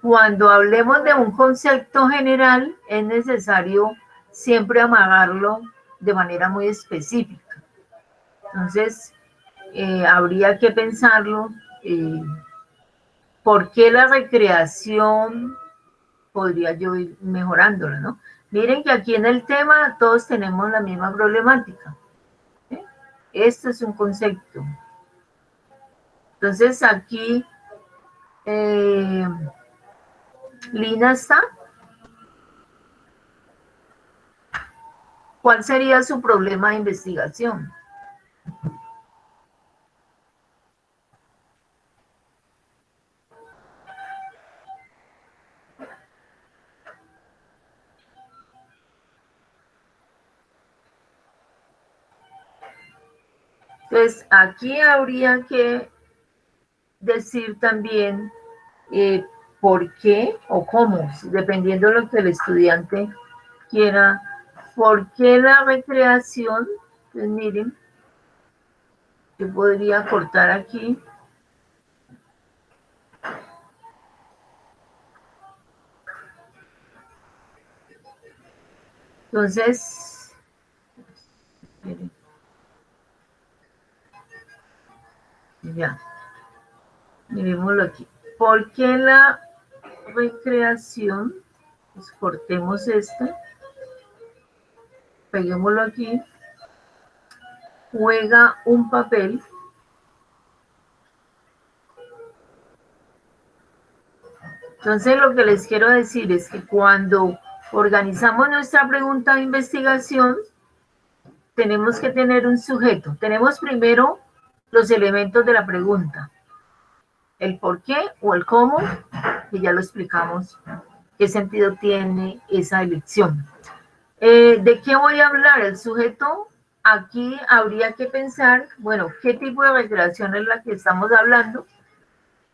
cuando hablemos de un concepto general, es necesario siempre amarrarlo de manera muy específica. Entonces, habría que pensarlo, ¿por qué la recreación podría yo ir mejorándola, ¿no? Miren que aquí en el tema todos tenemos la misma problemática. ¿Sí? Esto es un concepto. Entonces aquí, Lina está. ¿Cuál sería su problema de investigación? Entonces aquí habría que decir también por qué o cómo, dependiendo de lo que el estudiante quiera. ¿Por qué la recreación? Pues miren, yo podría cortar aquí. Entonces, miren, ya, miremoslo aquí. ¿Por qué la recreación? Pues cortemos esto, peguémoslo aquí, juega un papel. Entonces, lo que les quiero decir es que cuando organizamos nuestra pregunta de investigación, tenemos que tener un sujeto. Tenemos primero los elementos de la pregunta, el por qué o el cómo, que ya lo explicamos, qué sentido tiene esa elección. ¿De qué voy a hablar? El sujeto, aquí habría que pensar, bueno, ¿qué tipo de recreación es la que estamos hablando?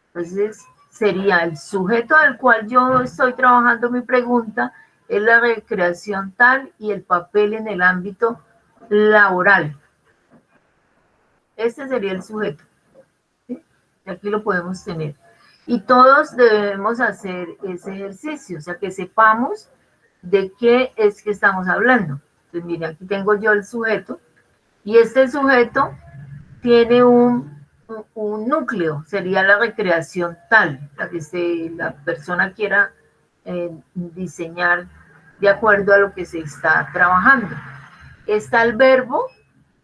Entonces, sería el sujeto del cual yo estoy trabajando mi pregunta, es la recreación tal y el papel en el ámbito laboral. Este sería el sujeto, ¿sí? Y aquí lo podemos tener. Y todos debemos hacer ese ejercicio, o sea, que sepamos de qué es que estamos hablando. Entonces, mire, aquí tengo yo el sujeto, y este sujeto tiene un núcleo, sería la recreación tal, la que la persona quiera diseñar de acuerdo a lo que se está trabajando. Está el verbo,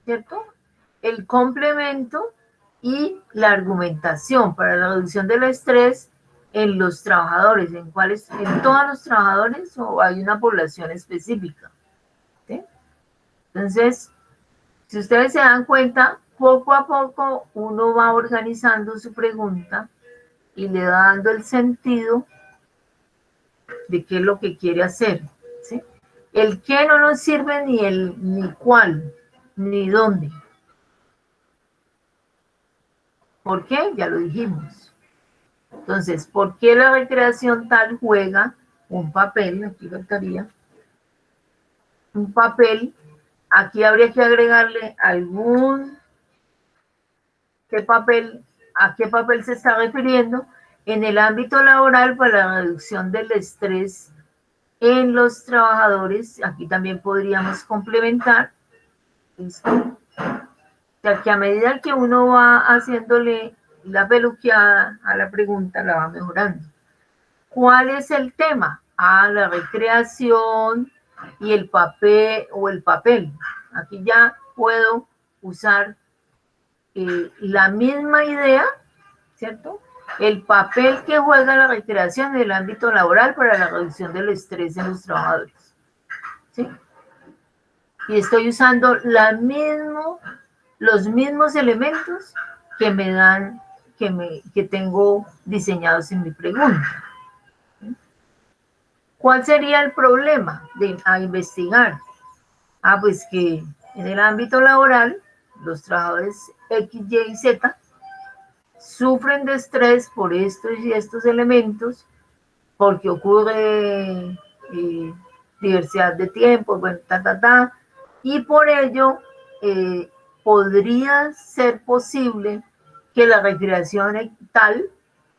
¿cierto? El complemento y la argumentación para la reducción del estrés en los trabajadores. ¿En cuáles? ¿En todos los trabajadores o hay una población específica? ¿Sí? Entonces, si ustedes se dan cuenta, poco a poco uno va organizando su pregunta y le va dando el sentido de qué es lo que quiere hacer, ¿sí? El qué no nos sirve ni el ni cuál, ni dónde. ¿Por qué? Ya lo dijimos. Entonces, ¿por qué la recreación tal juega un papel? Aquí faltaría un papel. Aquí habría que agregarle ¿qué papel, a qué papel se está refiriendo? En el ámbito laboral para la reducción del estrés en los trabajadores. Aquí también podríamos complementar. ¿Listo? O sea, que a medida que uno va haciéndole la peluqueada a la pregunta, la va mejorando. ¿Cuál es el tema? La recreación y el papel o el papel. Aquí ya puedo usar la misma idea, ¿cierto? El papel que juega la recreación en el ámbito laboral para la reducción del estrés en los trabajadores, ¿sí? Y estoy usando los mismos elementos que me dan, que tengo diseñados en mi pregunta. ¿Cuál sería el problema a investigar? Pues que en el ámbito laboral, los trabajadores X, Y y Z sufren de estrés por estos y estos elementos, porque ocurre diversidad de tiempos, bueno, y por ello podría ser posible que la recreación tal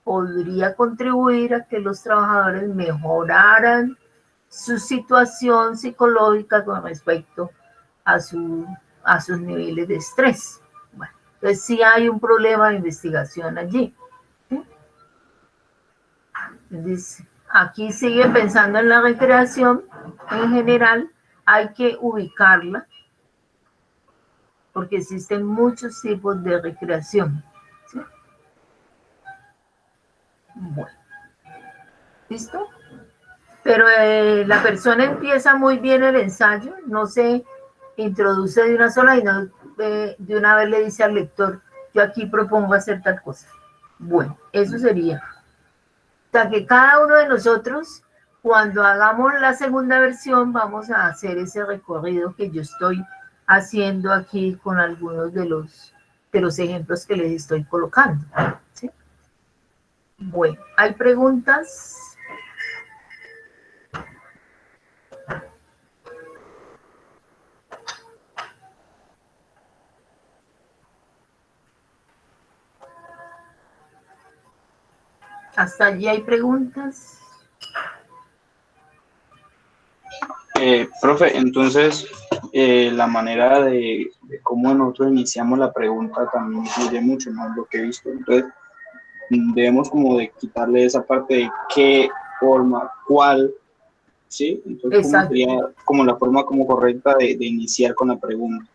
podría contribuir a que los trabajadores mejoraran su situación psicológica con respecto a sus niveles de estrés. Bueno, entonces sí hay un problema de investigación allí. ¿Sí? Entonces, aquí sigue pensando en la recreación. En general, hay que ubicarla porque existen muchos tipos de recreación. ¿Sí? Bueno, ¿listo? Pero la persona empieza muy bien el ensayo, no se introduce de una sola y no de una vez le dice al lector, yo aquí propongo hacer tal cosa. Bueno, eso sería. O sea que cada uno de nosotros, cuando hagamos la segunda versión, vamos a hacer ese recorrido que yo estoy haciendo aquí con algunos de los ejemplos que les estoy colocando. ¿Sí? Bueno, ¿hay preguntas? ¿Hasta allí hay preguntas? Profe, entonces la manera de cómo nosotros iniciamos la pregunta también influye mucho, ¿no? Lo que he visto. Entonces, debemos como de quitarle esa parte de qué forma, cuál, ¿sí? Entonces, ¿cómo sería como la forma como correcta de iniciar con la pregunta?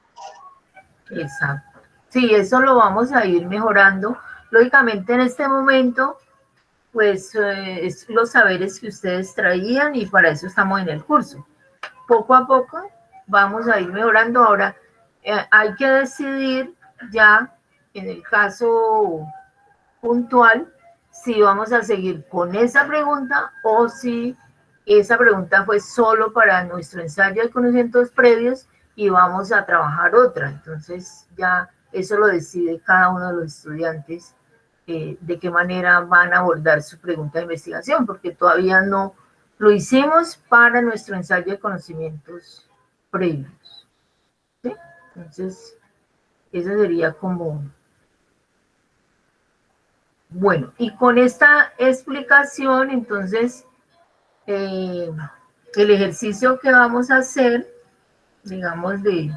Exacto. Sí, eso lo vamos a ir mejorando. Lógicamente en este momento, pues es los saberes que ustedes traían y para eso estamos en el curso. Poco a poco vamos a ir mejorando. Ahora hay que decidir ya en el caso puntual si vamos a seguir con esa pregunta o si esa pregunta fue solo para nuestro ensayo de conocimientos previos y vamos a trabajar otra. Entonces ya eso lo decide cada uno de los estudiantes de qué manera van a abordar su pregunta de investigación, porque todavía no Lo hicimos para nuestro ensayo de conocimientos previos. ¿Sí? Entonces, eso sería como... Bueno, y con esta explicación, entonces, el ejercicio que vamos a hacer, digamos, de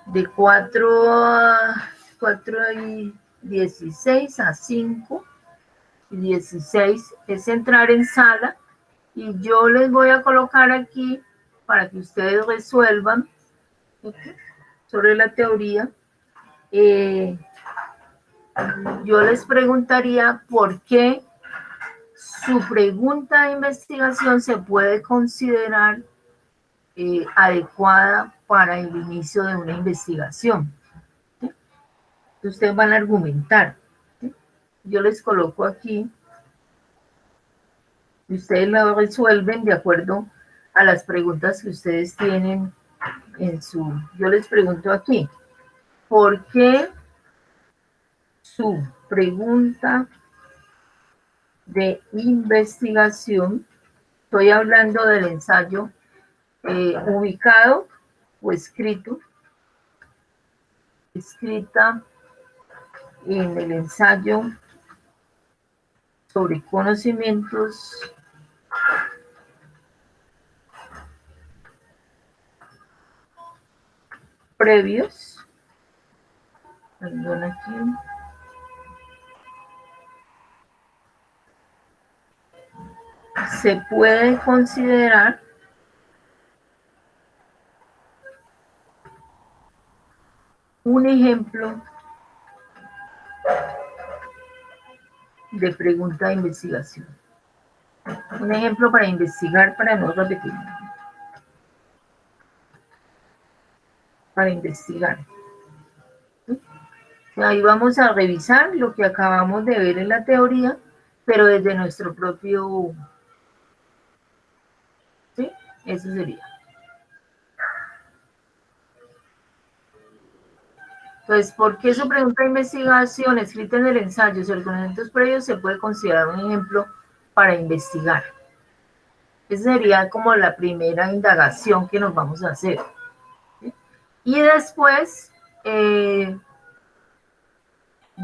4:16 a 5:16, es entrar en sala, y yo les voy a colocar aquí para que ustedes resuelvan, ¿ok?, sobre la teoría. Yo les preguntaría por qué su pregunta de investigación se puede considerar adecuada para el inicio de una investigación. ¿Sí? Ustedes van a argumentar. ¿Sí? Yo les coloco aquí y ustedes lo resuelven de acuerdo a las preguntas que ustedes tienen en su... Yo les pregunto aquí, ¿por qué su pregunta de investigación, estoy hablando del ensayo ubicado o escrita en el ensayo sobre conocimientos previos, perdón aquí, se puede considerar un ejemplo de pregunta de investigación. Un ejemplo para investigar, para no repetir. Para investigar. ¿Sí? Ahí vamos a revisar lo que acabamos de ver en la teoría, pero desde nuestro propio... ¿Sí? Eso sería. Entonces, ¿por qué su pregunta de investigación escrita en el ensayo sobre conocimientos previos se puede considerar un ejemplo para investigar? Esa sería como la primera indagación que nos vamos a hacer. ¿Sí? Y después, de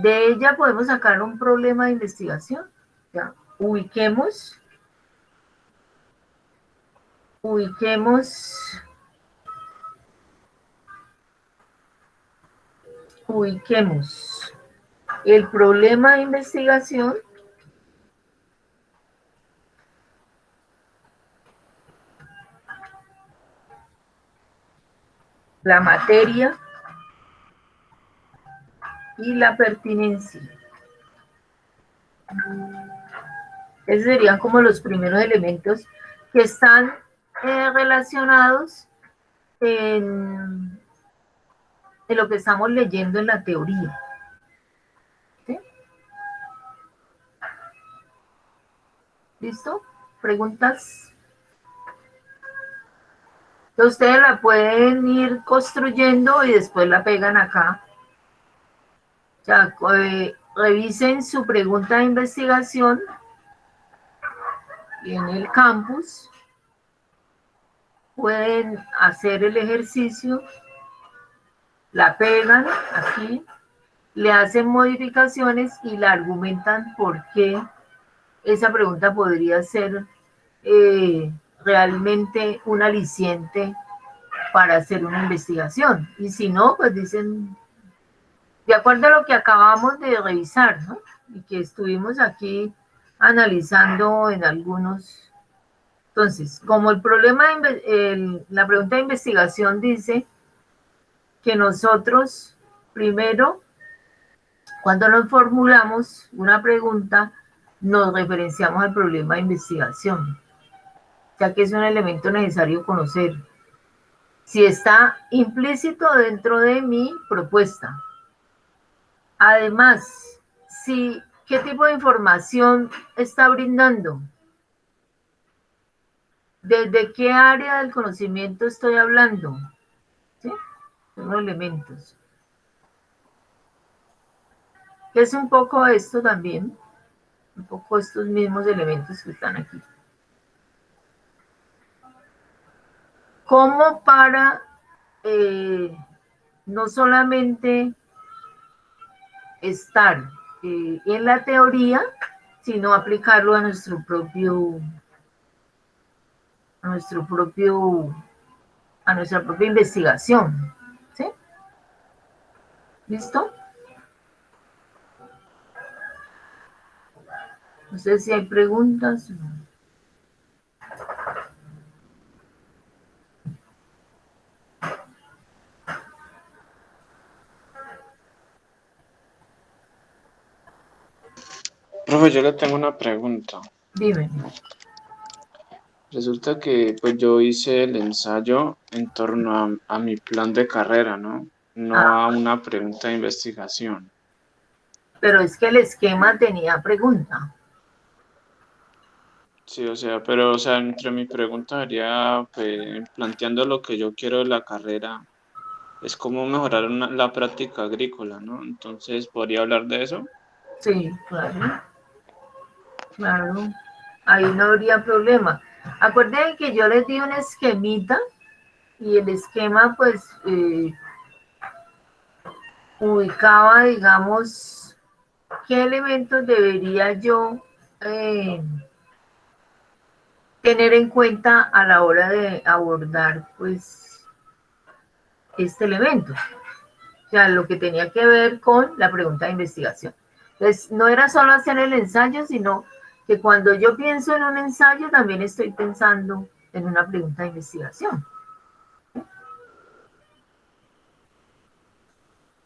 ella podemos sacar un problema de investigación. ¿Ya? Ubiquemos el problema de investigación la materia y la pertinencia. Esos serían como los primeros elementos que están relacionados en lo que estamos leyendo en la teoría. ¿Sí? ¿Listo? ¿Preguntas? Entonces ustedes la pueden ir construyendo y después la pegan acá. O sea, revisen su pregunta de investigación y en el campus pueden hacer el ejercicio, la pegan aquí, le hacen modificaciones y la argumentan por qué esa pregunta podría ser realmente un aliciente para hacer una investigación. Y si no, pues dicen, de acuerdo a lo que acabamos de revisar, ¿no? Y que estuvimos aquí analizando en algunos. Entonces, como el problema, la pregunta de investigación dice que nosotros, primero, cuando nos formulamos una pregunta, nos referenciamos al problema de investigación, ya que es un elemento necesario conocer. Si está implícito dentro de mi propuesta. Además, ¿qué tipo de información está brindando? ¿Desde qué área del conocimiento estoy hablando? ¿Sí? Son los elementos. Es un poco esto también, un poco estos mismos elementos que están aquí. como para no solamente estar en la teoría, sino aplicarlo a nuestra propia investigación. ¿Sí? ¿Listo? No sé si hay preguntas. Profe, yo le tengo una pregunta. Dime. Resulta que pues yo hice el ensayo en torno a mi plan de carrera, ¿no? No a una pregunta de investigación. Pero es que el esquema tenía pregunta. Sí, o sea, pero, o sea, entre mi pregunta sería, pues, planteando lo que yo quiero de la carrera, es cómo mejorar la práctica agrícola, ¿no? Entonces, ¿podría hablar de eso? Sí, claro. Claro. Ahí no habría problema. Acuérdense que yo les di un esquemita y el esquema, pues, ubicaba, digamos, qué elementos debería yo tener en cuenta a la hora de abordar, pues, este elemento. O sea, lo que tenía que ver con la pregunta de investigación. Entonces, no era solo hacer el ensayo, sino que cuando yo pienso en un ensayo, también estoy pensando en una pregunta de investigación.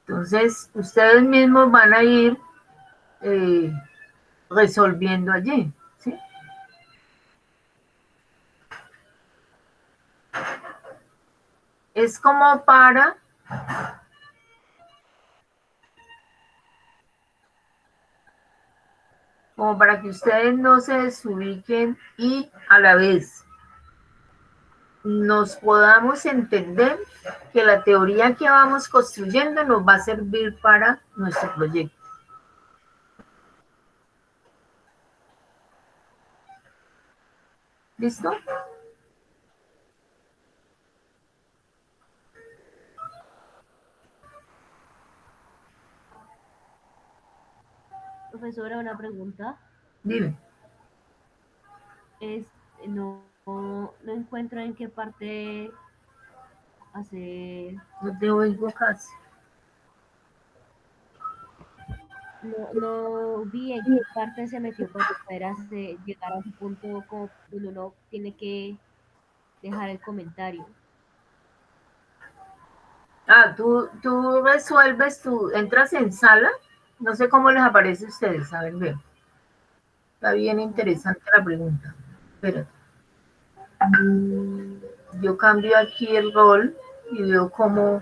Entonces, ustedes mismos van a ir resolviendo allí, ¿sí? Es como para que ustedes no se desubiquen y a la vez nos podamos entender que la teoría que vamos construyendo nos va a servir para nuestro proyecto. ¿Listo? Profesora, una pregunta. Dime. Es, no encuentro en qué parte hacer. No te oigo casi. No vi en qué parte se metió para poder llegar a ese punto como donde uno tiene que dejar el comentario. Tú resuelves, tú entras en sala. No sé cómo les aparece a ustedes. A ver, veo. Está bien interesante la pregunta. Espérate. Yo cambio aquí el rol y veo cómo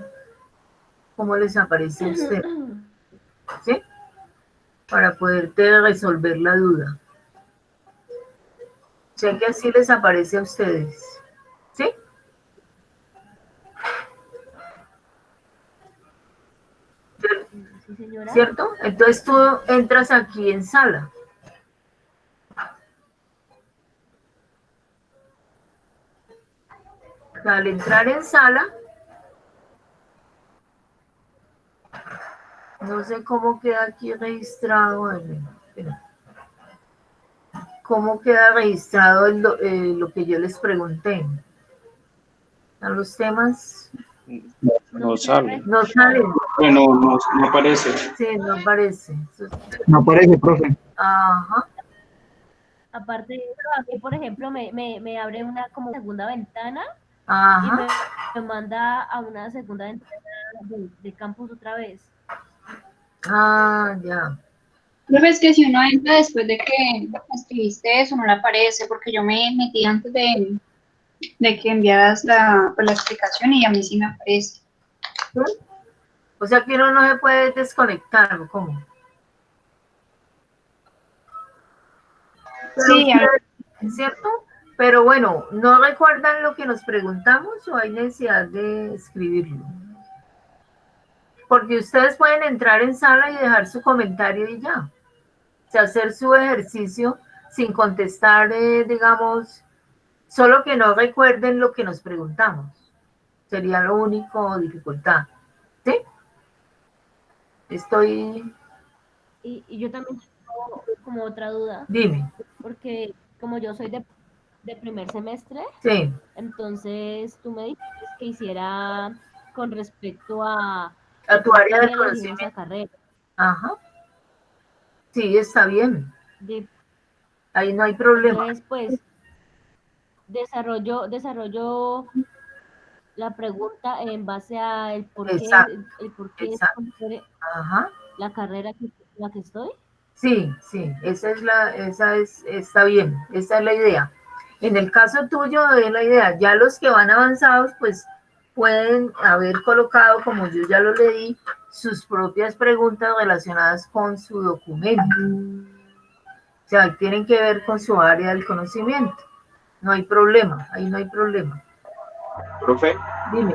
les aparece a ustedes. ¿Sí? Para poderte resolver la duda. Sé que así les aparece a ustedes. ¿Sí? Sí, señora. ¿Cierto? Entonces tú entras aquí en sala. Al entrar en sala, no sé cómo queda aquí registrado. ¿Cómo queda registrado lo que yo les pregunté? ¿A los temas? No sale. No salen. Bueno, no aparece. Sí, no aparece. No aparece, profe. Ajá. Aparte de eso, aquí, por ejemplo, me abre una como segunda ventana y Ajá. me manda a una segunda ventana de campus otra vez. Ah, ya. Profe, es que si uno entra después de que escribiste eso, no le aparece, porque yo me metí antes de que enviaras la explicación y a mí sí me aparece. ¿Sí? O sea que uno no se puede desconectar, ¿o cómo? Pero Sí, ¿es cierto? Pero bueno, ¿no recuerdan lo que nos preguntamos o hay necesidad de escribirlo? Porque ustedes pueden entrar en sala y dejar su comentario y ya. O sea, hacer su ejercicio sin contestar, digamos, Solo que no recuerden lo que nos preguntamos. Sería lo único dificultad. ¿Sí? Estoy... Y yo también tengo como otra duda, Dime. porque como yo soy de primer semestre, Sí. entonces tú me dijiste que hiciera con respecto a A el tu por área de qué elegí esa conocimiento. carrera. Ajá. Sí, está bien. De- Ahí no hay problema. entonces, pues, desarrollo la pregunta en base a Exacto, el por qué exacto. escoger Ajá. la carrera en la que estoy. Sí, sí, está bien, esa es la idea. En el caso tuyo es la idea, ya los que van avanzados, pues pueden haber colocado, como yo ya lo leí, sus propias preguntas relacionadas con su documento. O sea, tienen que ver con su área del conocimiento. No hay problema, ahí no hay problema. Profe, Dime.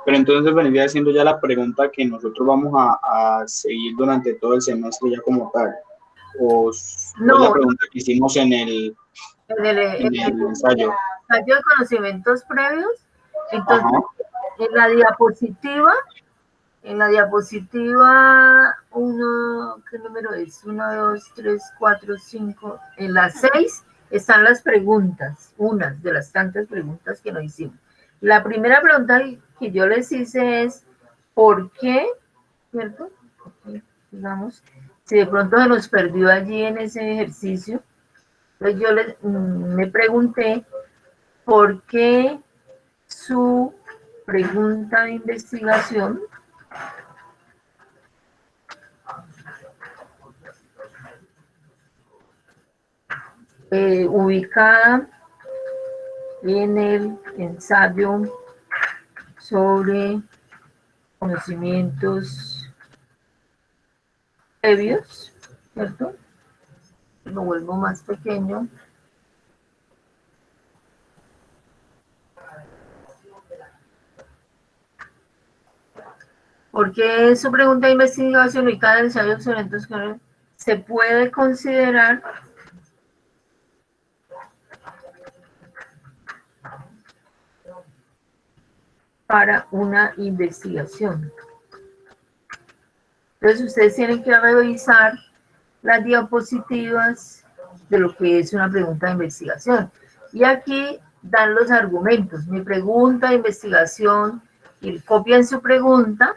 pero entonces vendría siendo ya la pregunta que nosotros vamos a seguir durante todo el semestre ya como tal. O es la No, pregunta que hicimos en en el el ensayo. ensayo de conocimientos previos, entonces Ajá. en la diapositiva En la diapositiva 1, ¿qué número es? 1, 2, 3, 4, 5. En la 6 están las preguntas, unas de las tantas preguntas que nos hicimos. La primera pregunta que yo les hice es, ¿por qué? ¿Cierto? Digamos, si de pronto se nos perdió allí en ese ejercicio, entonces me pregunté, ¿por qué su pregunta de investigación ubicada en el ensayo sobre conocimientos previos, ¿cierto? Lo vuelvo más pequeño. Porque su pregunta de investigación ubicada en el ensayo sobre eventos que se puede considerar para una investigación. Entonces ustedes tienen que revisar las diapositivas de lo que es una pregunta de investigación. Y aquí dan los argumentos. Mi pregunta de investigación, y copian su pregunta,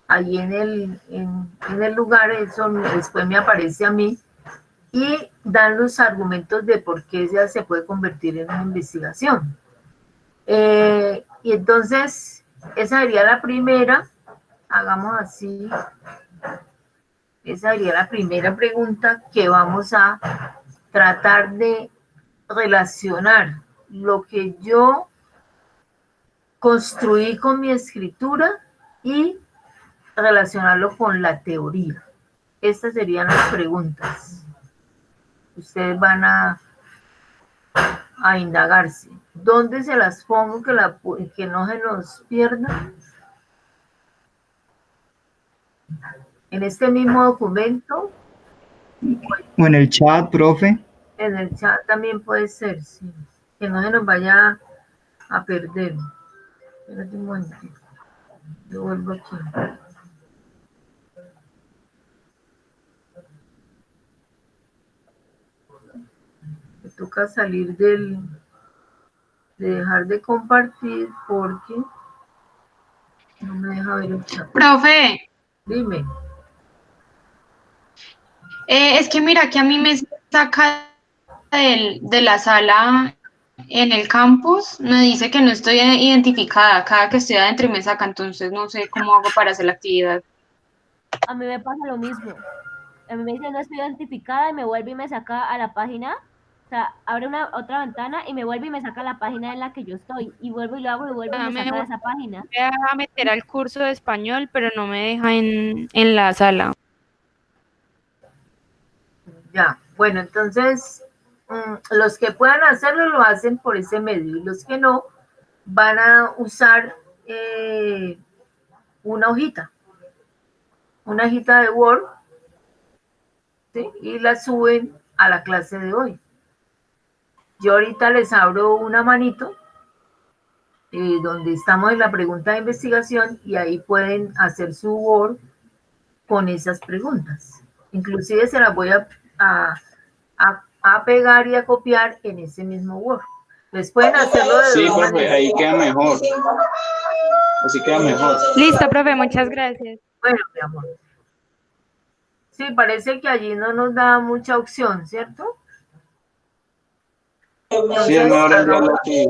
ahí en el lugar, eso después me aparece a mí, y dan los argumentos de por qué ya se puede convertir en una investigación. Y entonces, esa sería la primera, hagamos así, esa sería la primera pregunta que vamos a tratar de relacionar lo que yo construí con mi escritura y relacionarlo con la teoría. Estas serían las preguntas. Ustedes van a indagarse. ¿Dónde se las pongo que no se nos pierda? En este mismo documento, O en el chat, profe. en el chat también puede ser, sí. Que no se nos vaya a perder. Espérate un momento. Yo vuelvo aquí. Me toca salir de dejar de compartir porque no me deja ver el chat. Profe, Dime. es que mira que a mí me saca de la sala en el campus, me dice que no estoy identificada. Cada que estoy adentro me saca, entonces no sé cómo hago para hacer la actividad. A mí me pasa lo mismo. A mí me dice no estoy identificada y me vuelve y me saca a la página. O sea, abre una otra ventana y me vuelve y me saca a la página en la que yo estoy. Y vuelvo y lo hago y vuelvo y me Me saca voy a esa página. a meter al curso de español, pero no me deja en la sala. Ya. Bueno, entonces, los que puedan hacerlo lo hacen por ese medio y los que no van a usar una hojita de Word, ¿sí? Y la suben a la clase de hoy. Yo ahorita les abro una manito donde estamos en la pregunta de investigación y ahí pueden hacer su Word con esas preguntas. Inclusive se las voy a pegar y a copiar en ese mismo Word. Les pueden hacerlo de Sí, dos profe, maneras. ahí queda mejor. Así queda mejor. Listo, profe, muchas gracias. Bueno, mi amor. Sí, parece que allí no nos da mucha opción, ¿cierto? Sí, es mejor enviarlo Hagamos, aquí.